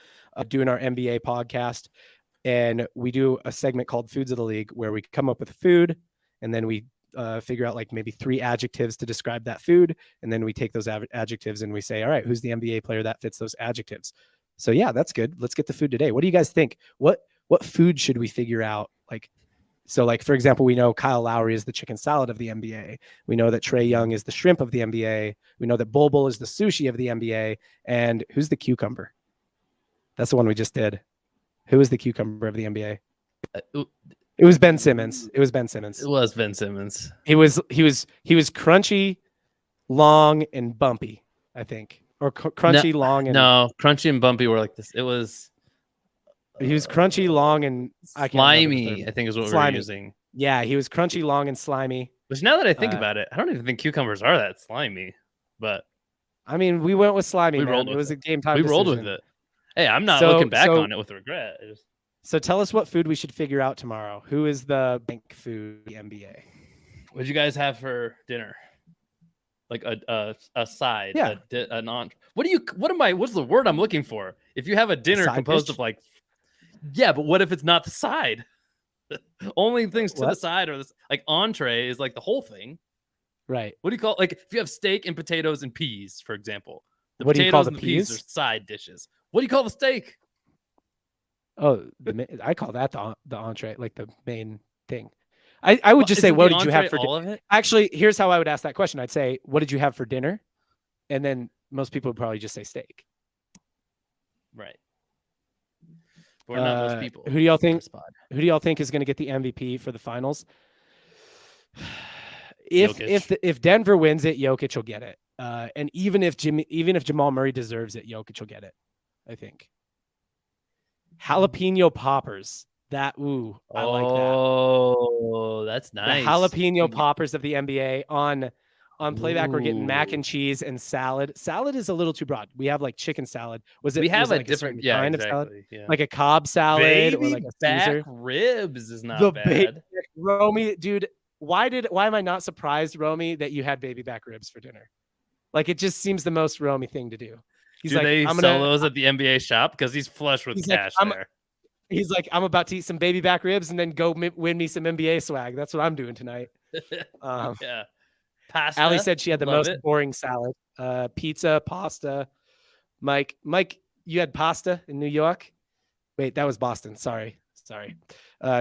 doing our NBA podcast. And we do a segment called Foods of the League where we come up with food and then we figure out like maybe 3 adjectives to describe that food. And then we take those adjectives and we say, all right, who's the NBA player that fits those adjectives? So yeah, that's good. Let's get the food today. What do you guys think? What food should we figure out? So, for example, we know Kyle Lowry is the chicken salad of the NBA. We know that Trae Young is the shrimp of the NBA. We know that Bol Bol is the sushi of the NBA. And who's the cucumber? That's the one we just did. Who is the cucumber of the NBA? It was Ben Simmons. It was Ben Simmons. He was crunchy, long, and bumpy, I think. Or crunchy, long, and... No, crunchy and bumpy were like this. He was crunchy, long, and slimy, I think is what we were using. Yeah, he was crunchy, long, and slimy. Which now that I think about it, I don't even think cucumbers are that slimy. But I mean, we went with slimy. It was a game time. We rolled with it. Hey, I'm not looking back on it with regret. So tell us what food we should figure out tomorrow. Who is the bank food the NBA? What'd you guys have for dinner? Like a side, an entree. What's the word I'm looking for? If you have a dinner composed of like. Yeah, but what if it's not the side? Only things to the side are this, like entree is like the whole thing. Right. What do you call like if you have steak and potatoes and peas, for example? What do you call the peas? Are side dishes. What do you call the steak? Oh, I call that the entree, like the main thing. I would just say, what did you have for dinner? Actually, here's how I would ask that question. I'd say, what did you have for dinner? And then most people would probably just say steak. Right. Or not most people. Who do y'all think is going to get the MVP for the finals? If Denver wins it, Jokic will get it. And even if Jamal Murray deserves it, Jokic will get it. I think. Jalapeno poppers. I like that. Oh, that's nice. The jalapeno poppers of the NBA on Playback. We're getting mac and cheese and salad. Salad is a little too broad. We have like chicken salad. Was it like a different kind of salad? Yeah. Like a Cobb salad or like a Caesar? Back ribs is not bad. Romy, dude, why am I not surprised, Romy, that you had baby back ribs for dinner? Like, it just seems the most Romy thing to do. He's like, they sell those at the NBA shop? Because he's flush with cash there. He's like, I'm about to eat some baby back ribs and then go win me some NBA swag. That's what I'm doing tonight. Yeah. Pasta. Allie said she had the most boring salad. Pizza, pasta. Mike, you had pasta in New York? Wait, that was Boston. Sorry.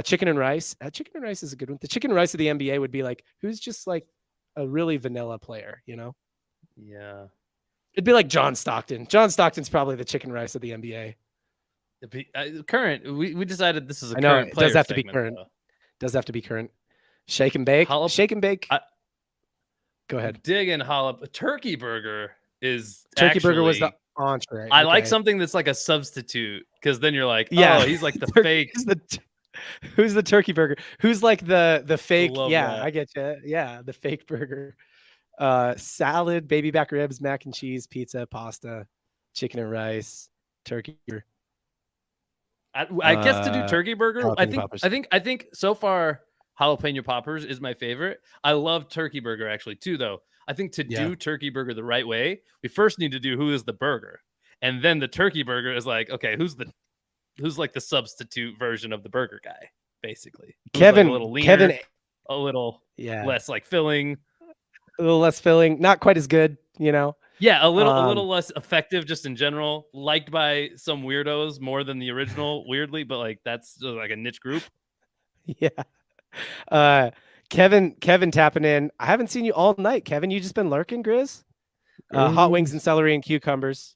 Chicken and rice. Chicken and rice is a good one. The chicken and rice of the NBA would be like, who's just like a really vanilla player, you know? Yeah. It'd be like John Stockton. John Stockton's probably the chicken rice of the NBA. Current. We decided this is a current player. It does have to be current. Does have to be current. Shake and bake. Shake and bake. Go ahead. Digging jalapeno. Turkey burger is burger was the entree. I like something that's like a substitute, because then you're like, oh, he's like the fake. Who's the turkey burger? Who's like the fake? Yeah, that. I get you. Yeah, the fake burger. Salad, baby back ribs, mac and cheese, pizza, pasta, chicken and rice, turkey. I guess to do turkey burger, I think so far jalapeno poppers is my favorite. I love turkey burger actually too, though. I think to do turkey burger the right way, we first need to do who is the burger, and then the turkey burger is like, okay, who's like the substitute version of the burger guy, basically. Kevin, like a little leaner, a little less like filling. A little less filling, not quite as good, you know. Yeah, a little less effective just in general. Liked by some weirdos more than the original, weirdly, but like that's like a niche group. Yeah. Kevin tapping in. I haven't seen you all night, Kevin. You just been lurking, Grizz. Hot wings and celery and cucumbers.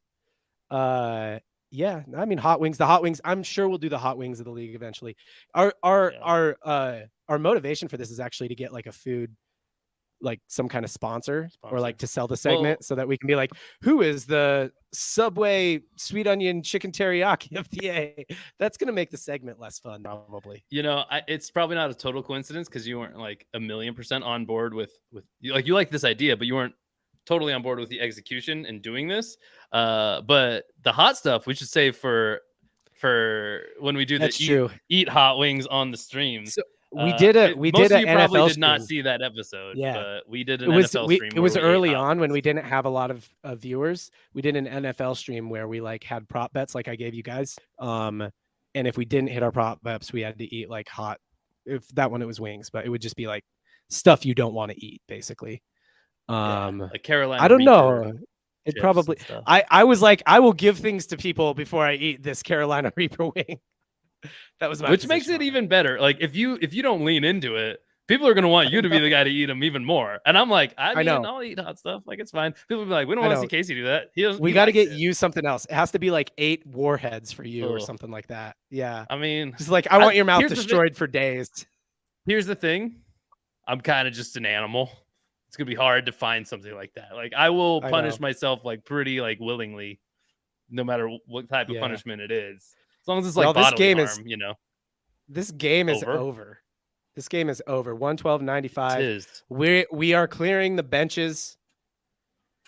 Yeah, I mean hot wings. The hot wings. I'm sure we'll do the hot wings of the league eventually. Our motivation for this is actually to get like a food, like some kind of sponsor or like to sell the segment so that we can be like, who is the Subway sweet onion chicken teriyaki of PA? That's going to make the segment less fun, probably. You know, it's probably not a total coincidence because you weren't like 1,000,000% on board with you like this idea, but you weren't totally on board with the execution and doing this. But the hot stuff we should save for when we do the eat hot wings on the stream. So we did an NFL probably did stream. not see that episode. Yeah, but we did an NFL stream. It was early on when we didn't have a lot of viewers. We did an NFL stream where we like had prop bets, like I gave you guys. And if we didn't hit our prop bets, we had to eat like hot. If that one, it was wings, but it would just be like stuff you don't want to eat, basically. Like Carolina. I don't know. It probably. I was like, I will give things to people before I eat this Carolina Reaper wing. That was my which makes it even better. Like if you don't lean into it, people are gonna want you to be the guy to eat them even more. And I'm like, I know I'll eat hot stuff. Like it's fine. People will be like, we don't want to see Casey do that. We got to get you something else. It has to be like 8 warheads for you or something like that. Yeah. I mean, just like I want your mouth destroyed for days. Here's the thing. I'm kind of just an animal. It's gonna be hard to find something like that. Like I will punish myself like pretty like willingly, no matter what type of punishment it is. As long as it's like bodily harm, you know. This game is over. This game is over. 112.95. We are clearing the benches.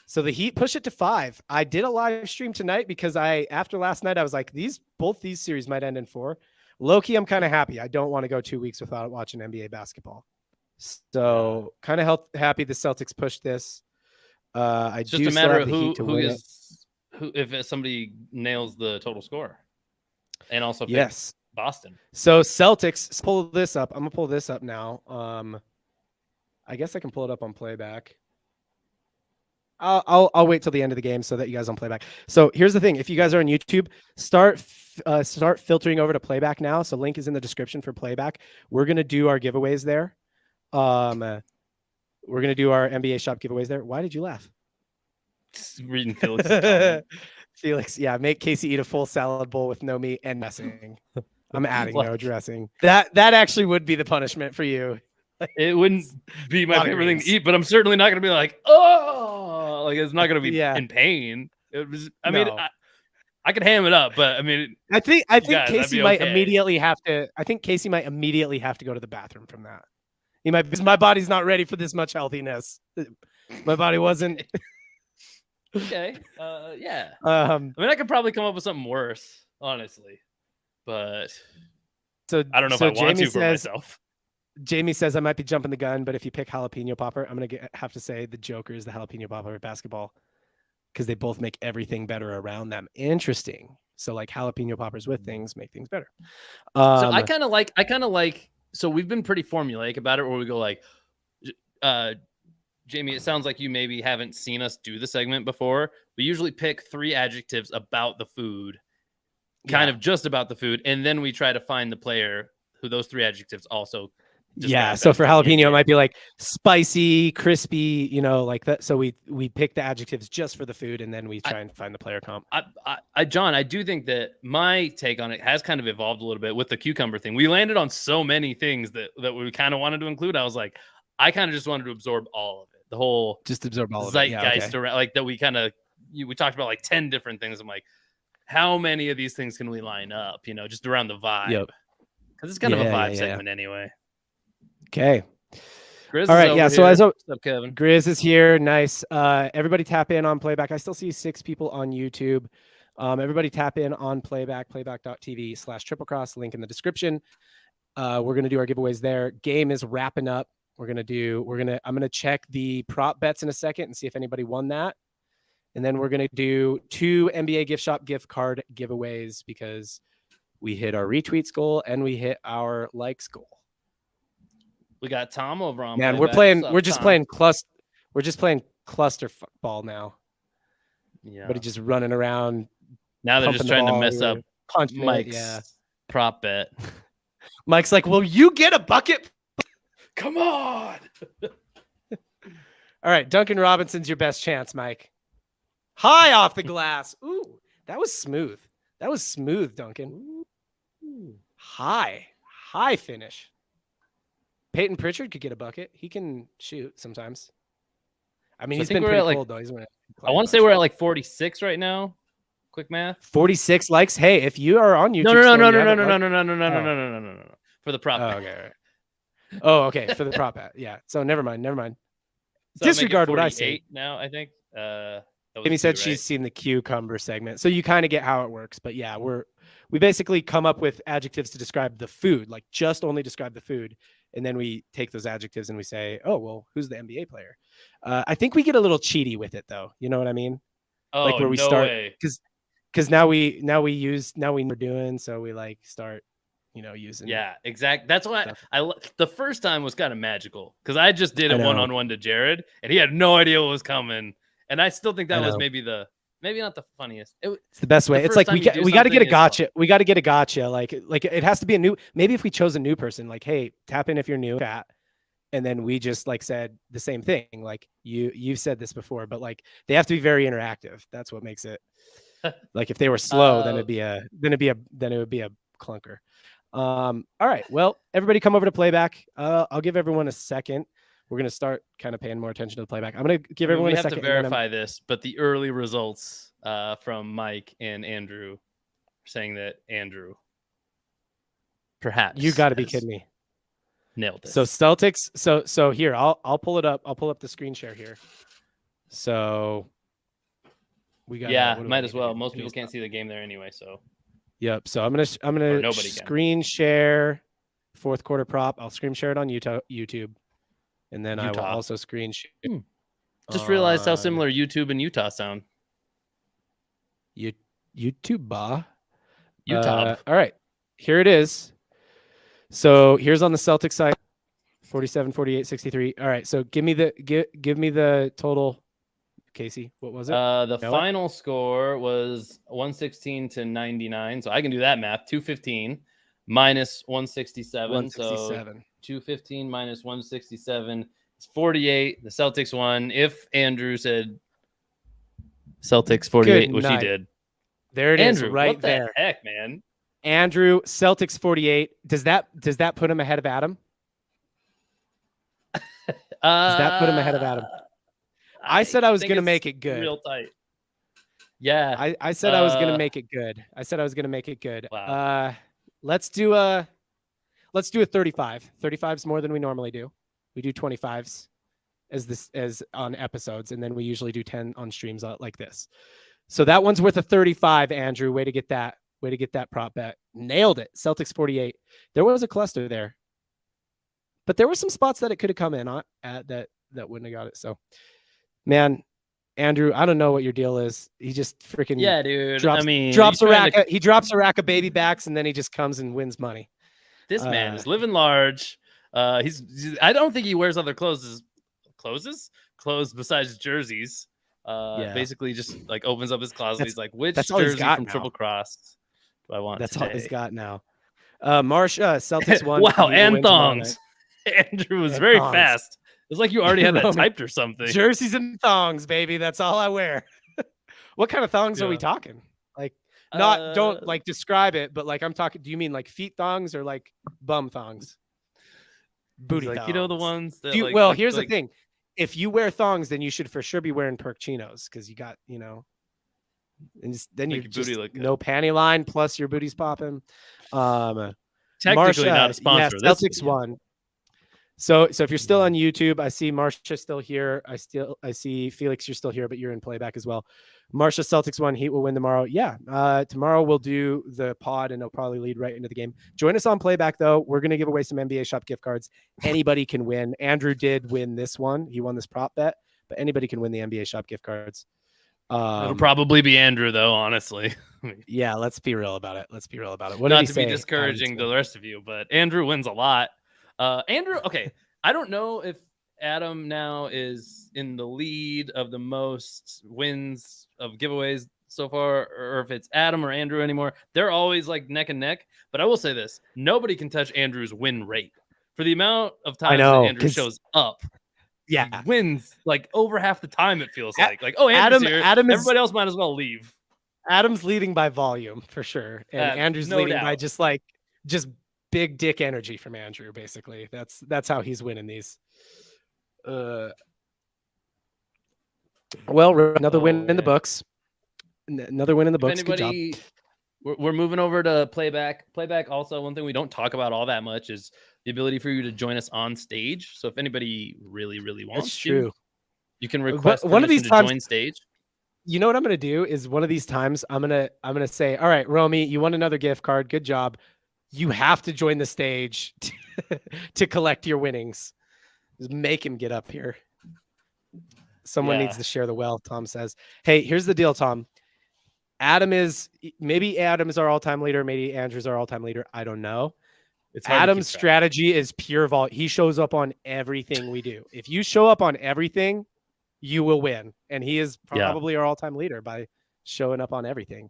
So the Heat push it to 5. I did a live stream tonight because after last night I was like, both these series might end in 4. Low-key, I'm kind of happy. I don't want to go 2 weeks without watching NBA basketball. So kind of happy the Celtics pushed this. It's just a matter of who if somebody nails the total score. And also Boston. So Celtics, pull this up. I'm gonna pull this up now. I guess I can pull it up on Playback. I'll wait till the end of the game so that you guys on Playback. So here's the thing: if you guys are on YouTube, start filtering over to Playback now. So link is in the description for Playback. We're gonna do our giveaways there. We're gonna do our NBA shop giveaways there. Why did you laugh? Just reading Felix's comment. Felix, make Casey eat a full salad bowl with no meat and dressing. I'm adding no dressing. That actually would be the punishment for you. It wouldn't be my favorite thing to eat, but I'm certainly not going to be like, oh, like it's not going to be in pain. It was. I mean, I could ham it up, but I mean, I think guys, Casey might immediately have to. I think Casey might immediately have to go to the bathroom from that. He might, because my body's not ready for this much healthiness. My body wasn't. Okay. Yeah. I mean, I could probably come up with something worse, honestly, but so I don't know so if I want Jamie to for says, myself. Jamie says I might be jumping the gun, but if you pick jalapeno popper, I'm gonna have to say the Joker is the jalapeno popper basketball because they both make everything better around them. Interesting. So like jalapeno poppers with things make things better. So I kind of like. So we've been pretty formulaic about it, where we go like, Jamie, it sounds like you maybe haven't seen us do the segment before. We usually pick 3 adjectives about the food, kind of just about the food, and then we try to find the player who those 3 adjectives also describe. So for jalapeno, it might be like spicy, crispy, like that. So we pick the adjectives just for the food, and then we try and find the player comp. John, I do think that my take on it has kind of evolved a little bit with the cucumber thing. We landed on so many things that we kind of wanted to include. I was like, I kind of just wanted to absorb all of it. The whole just absorb all zeitgeist of it. around, like that. We talked about like 10 different things. I'm like, how many of these things can we line up? Just around the vibe. Yep. Because it's kind of a vibe segment anyway. Okay. Grizz all right. Yeah. So what's up, Kevin? Grizz is here. Nice. Everybody tap in on Playback. I still see 6 people on YouTube. Everybody tap in on Playback. Playback.tv/triplecross. Link in the description. We're gonna do our giveaways there. Game is wrapping up. I'm gonna check the prop bets in a second and see if anybody won that. And then we're gonna do 2 NBA gift shop gift card giveaways because we hit our retweets goal and we hit our likes goal. We got Tom over on. Man, Playback. we're just playing cluster ball now. Yeah. But he's just running around. Now they're just trying to mess up Mike's prop bet. Mike's like, will you get a bucket? Come on. All right. Duncan Robinson's your best chance, Mike. High off the glass. Ooh, that was smooth. Duncan. Ooh. High finish. Peyton Pritchard could get a bucket. He can shoot sometimes. I mean, he's been pretty cold though. I want to say we're at like 46 right now. Quick math. 46 likes. Hey, if you are on YouTube, no. For the prop. Oh, okay. Right. Oh, okay. For the prop bet. Yeah. So never mind. So disregard what I say. Now I think. Amy said she's seen the cucumber segment, so you kind of get how it works. But yeah, we basically come up with adjectives to describe the food, like just only describe the food, and then we take those adjectives and we say, oh well, who's the NBA player? I think we get a little cheaty with it though. You know what I mean? Oh, like where we no start way. Because now we we're doing, so we like start using. Yeah, exactly. That's why the first time was kind of magical because I just did it one-on-one to Jared and he had no idea what was coming. And I still think that was maybe not the funniest. It's the best way. It's like we got to get a gotcha. We got to get a gotcha. Like it has to be a new. Maybe if we chose a new person, like, hey, tap in if you're new, chat, and then we just like said the same thing. Like you've said this before, but like they have to be very interactive. That's what makes it. Like if they were slow, then it would be a clunker. All right. Well, everybody come over to Playback. I'll give everyone a second. We're going to start kind of paying more attention to the Playback. I'm going to give everyone a second. We have to verify this, but the early results from Mike and Andrew are saying that Andrew perhaps you got to be kidding me. Nailed it. So Celtics. So here, I'll pull it up. I'll pull up the screen share here. So we got might as well. Most people can't see the game there anyway, so. Yep. So I'm gonna screen share fourth quarter prop. I'll screen share it on YouTube. And then I will also screen share. Just realized how similar YouTube and Utah sound. YouTube. Utah. All right. Here it is. So here's on the Celtics side, 47, 48, 63. All right. So give me the total, Casey. What was it? The final score was 116-99. So I can do that math. 215 minus 167. So 215 minus 167 is 48. The Celtics won. If Andrew said Celtics 48, which he did. There it is, right what there. What the heck, man? Andrew, Celtics 48. Does that put him ahead of Adam? Does that put him ahead of Adam? I said I was going to make it good. Real tight. Yeah. I said I was gonna make it good. I said I was gonna make it good. Wow. Let's do a 35. 35 is more than we normally do. We do 25s as on episodes, and then we usually do 10 on streams like this. So that one's worth a 35, Andrew. Way to get that. Way to get that prop bet. Nailed it. Celtics 48. There was a cluster there, but there were some spots that it could have come in at that wouldn't have got it. So, man, Andrew, I don't know what your deal is. He just freaking dude. Drops a rack. He drops a rack of baby backs, and then he just comes and wins money. This man is living large. He's I don't think he wears other clothes besides jerseys. Basically just like opens up his closet. He's like, which jersey from Triple Cross do I want? That's today? all he's got now. Marsha, Celtics won. Wow, and thongs. Andrew was very fast. It was like you already had that typed or something. Jerseys and thongs, baby. That's all I wear. What kind of thongs are we talking? Like, don't like describe it, but like I'm talking. Do you mean like feet thongs or like bum thongs? Booty thongs. You know the ones that. Here's the thing: if you wear thongs, then you should for sure be wearing perk chinos because you got and then you just no panty line plus your booty's popping. Technically not a sponsor. Yes, Celtics won. So if you're still on YouTube, I see Marsha still here. I see Felix, you're still here, but you're in playback as well. Marsha, Celtics won. Heat will win tomorrow. Yeah. Tomorrow we'll do the pod and it'll probably lead right into the game. Join us on playback though. We're going to give away some NBA shop gift cards. Anybody can win. Andrew did win this one. He won this prop bet, but anybody can win the NBA shop gift cards. It'll probably be Andrew though, honestly. Yeah. Let's be real about it. What Not did he to say? Be discouraging to the rest of you, but Andrew wins a lot. Andrew, okay. I don't know if Adam now is in the lead of the most wins of giveaways so far, or if it's Adam or Andrew anymore. They're always like neck and neck. But I will say this: nobody can touch Andrew's win rate for the amount of times that Andrew shows up. Yeah, he wins like over half the time. It feels like Andrew's here. Everybody else might as well leave. Adam's leading by volume for sure, and Andrew's leading by just big dick energy from Andrew. Basically, that's how he's winning these. Another win in the books. Another win in the books. Good job. We're moving over to playback. Playback also, one thing we don't talk about all that much is the ability for you to join us on stage. So if anybody really wants to, you can request one of these to join stage. You know what I'm gonna do is one of these times I'm gonna say, all right, Romy, you won another gift card. Good job. You have to join the stage to collect your winnings. Just make him get up here. Someone needs to share the wealth, Tom says. Hey, here's the deal, Tom. Maybe Adam is our all-time leader. Maybe Andrew's our all-time leader. I don't know. Adam's strategy is pure vault. He shows up on everything we do. If you show up on everything, you will win. And he is probably our all-time leader by showing up on everything.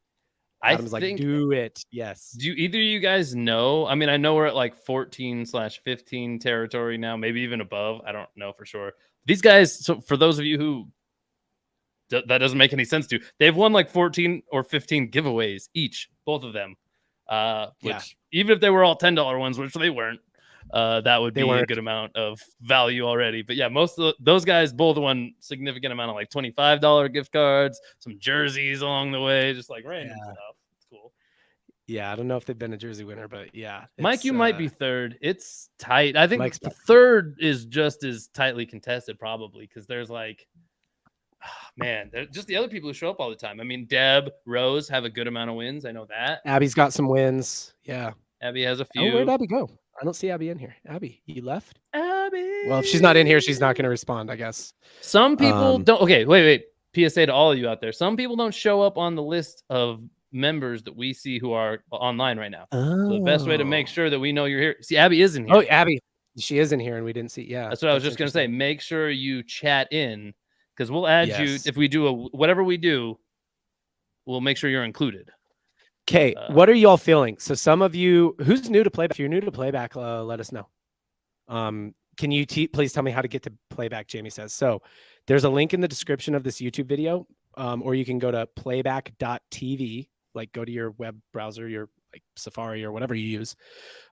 Adam's like, do it. Yes. Do either of you guys know? I mean, I know we're at like 14/15 territory now, maybe even above. I don't know for sure. These guys, so for those of you who that doesn't make any sense to, they've won like 14 or 15 giveaways each, both of them. Which even if they were all $10 ones, which they weren't, that would be a good amount of value already. But yeah, most of those guys both won significant amount of like $25 gift cards, some jerseys along the way, just like random stuff. It's cool. Yeah, I don't know if they've been a jersey winner, but yeah. Mike, you might be third. It's tight. I think third is just as tightly contested probably because there's like, man, they're just the other people who show up all the time. I mean, Deb, Rose have a good amount of wins. I know that. Abby's got some wins. Yeah. Abby has a few. Oh, where'd Abby go? I don't see Abby in here. Abby, you left? Abby. Well, if she's not in here, she's not going to respond, I guess. Some people don't. Okay, wait. PSA to all of you out there. Some people don't show up on the list of members that we see who are online right now. So the best way to make sure that we know you're here. See, Abby is in here. Oh, Abby. She is in here and we didn't see. Yeah. That's what I was just going to say. Make sure you chat in because we'll add you. If we do whatever we do, we'll make sure you're included. Okay, what are y'all feeling? So some of you, who's new to Playback? If you're new to Playback, let us know. Can you please tell me how to get to Playback, Jamie says. So there's a link in the description of this YouTube video, or you can go to playback.tv, like go to your web browser, your like Safari or whatever you use,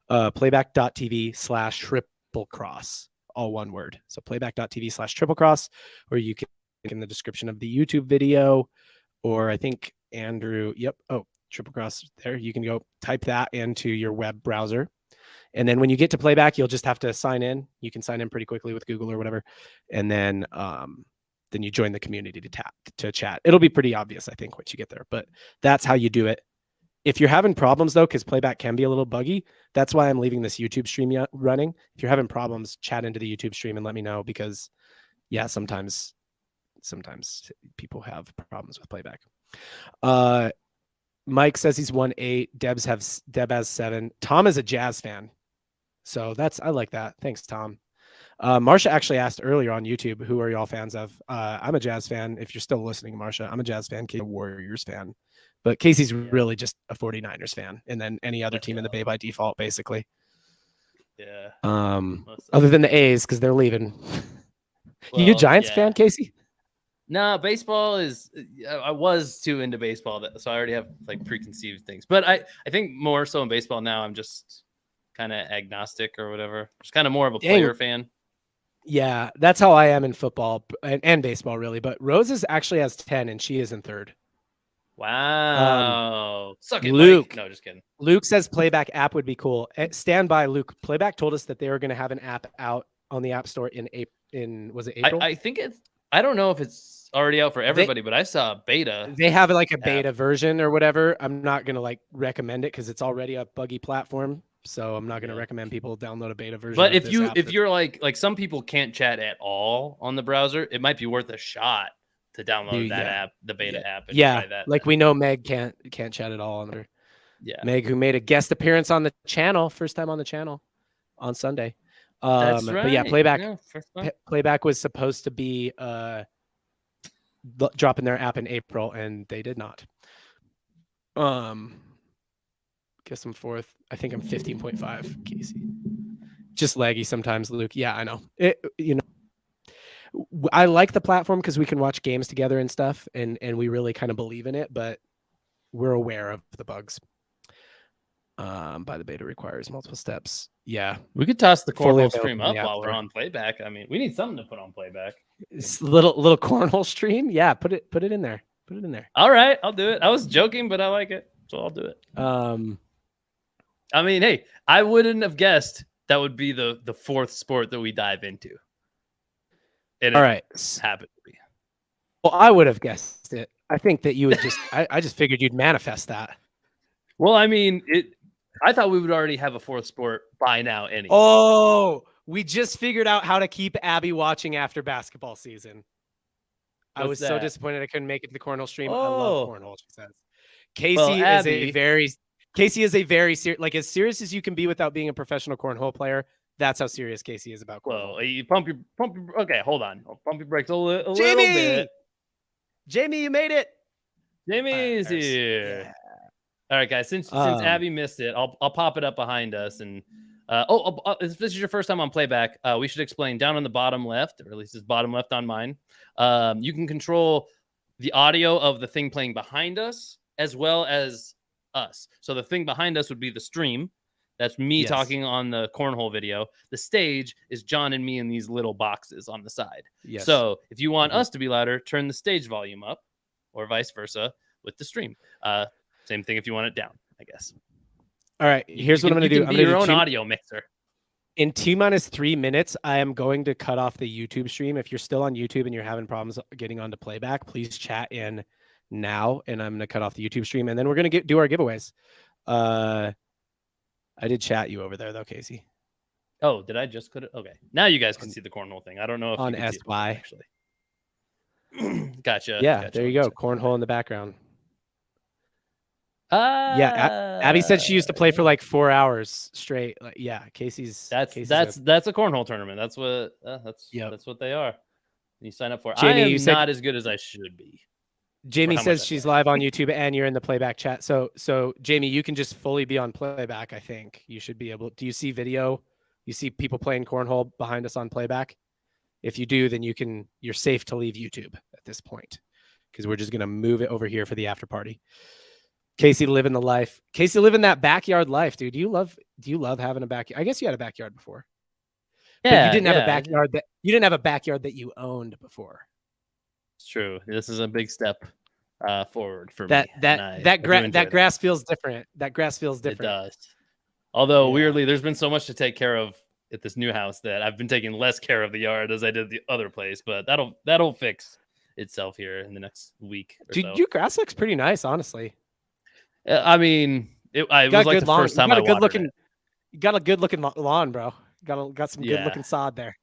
playback.tv/triplecross, all one word. So playback.tv/triplecross, or you can in the description of the YouTube video. or I think Andrew. Yep. Oh, Triple Cross there. You can go type that into your web browser. And then when you get to Playback, you'll just have to sign in. You can sign in pretty quickly with Google or whatever. And then you join the community to chat. It'll be pretty obvious, I think, once you get there. But that's how you do it. If you're having problems, though, because Playback can be a little buggy, that's why I'm leaving this YouTube stream running. If you're having problems, chat into the YouTube stream and let me know because, yeah, sometimes people have problems with Playback. Mike says he's 1-8. Deb has 7. Tom is a Jazz fan. So I like that. Thanks, Tom. Marsha actually asked earlier on YouTube, who are y'all fans of? I'm a Jazz fan. If you're still listening, Marsha, I'm a Jazz fan. Casey's a Warriors fan. But Casey's really just a 49ers fan. And then any other team in the Bay by default, basically. Yeah. Other than the A's, because they're leaving. You a Giants fan, Casey? No, baseball is. I was too into baseball, so I already have like preconceived things. But I think more so in baseball now, I'm just kind of agnostic or whatever. Just kind of more of a player fan. Yeah, that's how I am in football and baseball, really. But Rose actually has 10, and she is in 3rd. Wow. Suck it, Luke. Mike. No, just kidding. Luke says Playback app would be cool. Stand by, Luke. Playback told us that they were going to have an app out on the App Store was it April? I think I don't know if it's already out for everybody, but I saw a beta. They have like a beta version or whatever. I'm not going to like recommend it because it's already a buggy platform. So I'm not going to recommend people download a beta version. But if you're like some people can't chat at all on the browser, it might be worth a shot to download that app, the beta app. And try that. Like we know Meg can't chat at all on there. Yeah. Meg, who made a guest appearance on the channel, first time on the channel on Sunday. That's right. But yeah, Playback was supposed to be dropping their app in April, and they did not. Guess I'm 4th. I think I'm 15.5, Casey. Just laggy sometimes, Luke. Yeah, I know. I like the platform because we can watch games together and stuff, and we really kind of believe in it, but we're aware of the bugs. By the beta requires multiple steps. Yeah. We could toss the cornhole stream up while we're on Playback. I mean, we need something to put on Playback. It's little cornhole stream. Yeah, put it in there. Put it in there. All right, I'll do it. I was joking, but I like it, so I'll do it. I mean, hey, I wouldn't have guessed that would be the 4th sport that we dive into. And all right, happened to be. Well, I would have guessed it. I think that you would just. I just figured you'd manifest that. Well, I mean, I thought we would already have a 4th sport by now. Anyway. Oh, we just figured out how to keep Abby watching after basketball season. I was so disappointed I couldn't make it to the cornhole stream. I love cornhole. She says, Casey is a very serious, like as serious as you can be without being a professional cornhole player. That's how serious Casey is about cornhole. Well, you pump your. Okay, hold on. I'll pump your brakes a little bit. Jamie, you made it. Jamie's here. Yeah. All right, guys. Since Abby missed it, I'll pop it up behind us. And if this is your first time on Playback, we should explain down on the bottom left, or at least it's bottom left on mine. You can control the audio of the thing playing behind us as well as us. So the thing behind us would be the stream. That's me talking on the cornhole video. The stage is John and me in these little boxes on the side. Yes. So if you want us to be louder, turn the stage volume up, or vice versa with the stream. Same thing if you want it down, I guess. All right, here's what I'm going to do. I'm going to do your own audio mixer. In T-3 minutes, I am going to cut off the YouTube stream. If you're still on YouTube and you're having problems getting onto Playback, please chat in now, and I'm going to cut off the YouTube stream, and then we're going to do our giveaways. I did chat you over there, though, Casey. Oh, did I just cut it? Okay. Now you guys can see the cornhole thing. I don't know if on you can SY. See it actually. Gotcha. Yeah, gotcha. There you go. Cornhole in the background. Yeah, Abby said she used to play for like 4 hours straight. Like, yeah, Casey's that's a cornhole tournament. That's what they are. You sign up for. Jamie, I am not as good as I should be. Jamie says she's live on YouTube and you're in the Playback chat. So Jamie, you can just fully be on Playback. I think you should be able. Do you see video? You see people playing cornhole behind us on Playback? If you do, then you're safe to leave YouTube at this point because we're just gonna move it over here for the after party. Casey living the life. Casey living that backyard life, dude. Do you love having a backyard? I guess you had a backyard before. Yeah, but you didn't have a backyard that you owned before. It's true. This is a big step forward for that me. that grass feels different. That grass feels different. It does. Although weirdly, there's been so much to take care of at this new house that I've been taking less care of the yard as I did the other place. But that'll fix itself here in the next week. Dude, your grass looks pretty nice, honestly. I mean, it was like the first time I watered it. You got a good looking lawn, bro. Got some good looking sod there.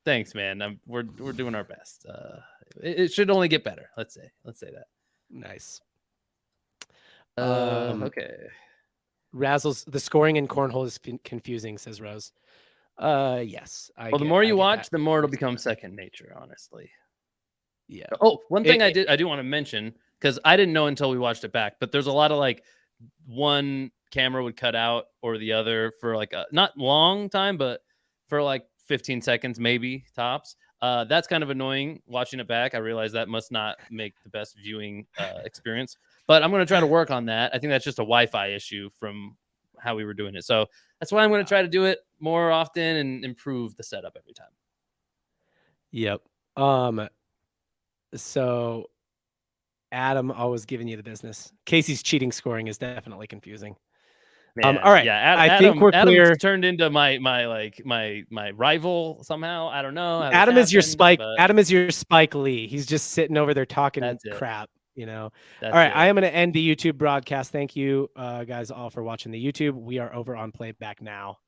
Thanks, man. We're doing our best. It should only get better. Let's say that. Nice. Okay. Razzles, the scoring in cornhole is confusing, says Rose. Yes. The more you watch, the more it'll become second nature, honestly. Yeah. Oh, one thing I do want to mention, because I didn't know until we watched it back, but there's a lot of like one camera would cut out or the other for like a not long time, but for like 15 seconds, maybe tops. That's kind of annoying watching it back. I realize that must not make the best viewing experience, but I'm going to try to work on that. I think that's just a Wi-Fi issue from how we were doing it. So that's why I'm going to try to do it more often and improve the setup every time. Yep. So Adam always giving you the business. Casey's cheating scoring is definitely confusing. Man, all right. Yeah, I think we're clear. Adam's turned into my rival somehow. I don't know. Adam is your Spike. Adam is your Spike Lee. He's just sitting over there talking crap. You know. All right. I am going to end the YouTube broadcast. Thank you, guys, all for watching the YouTube. We are over on Playback now.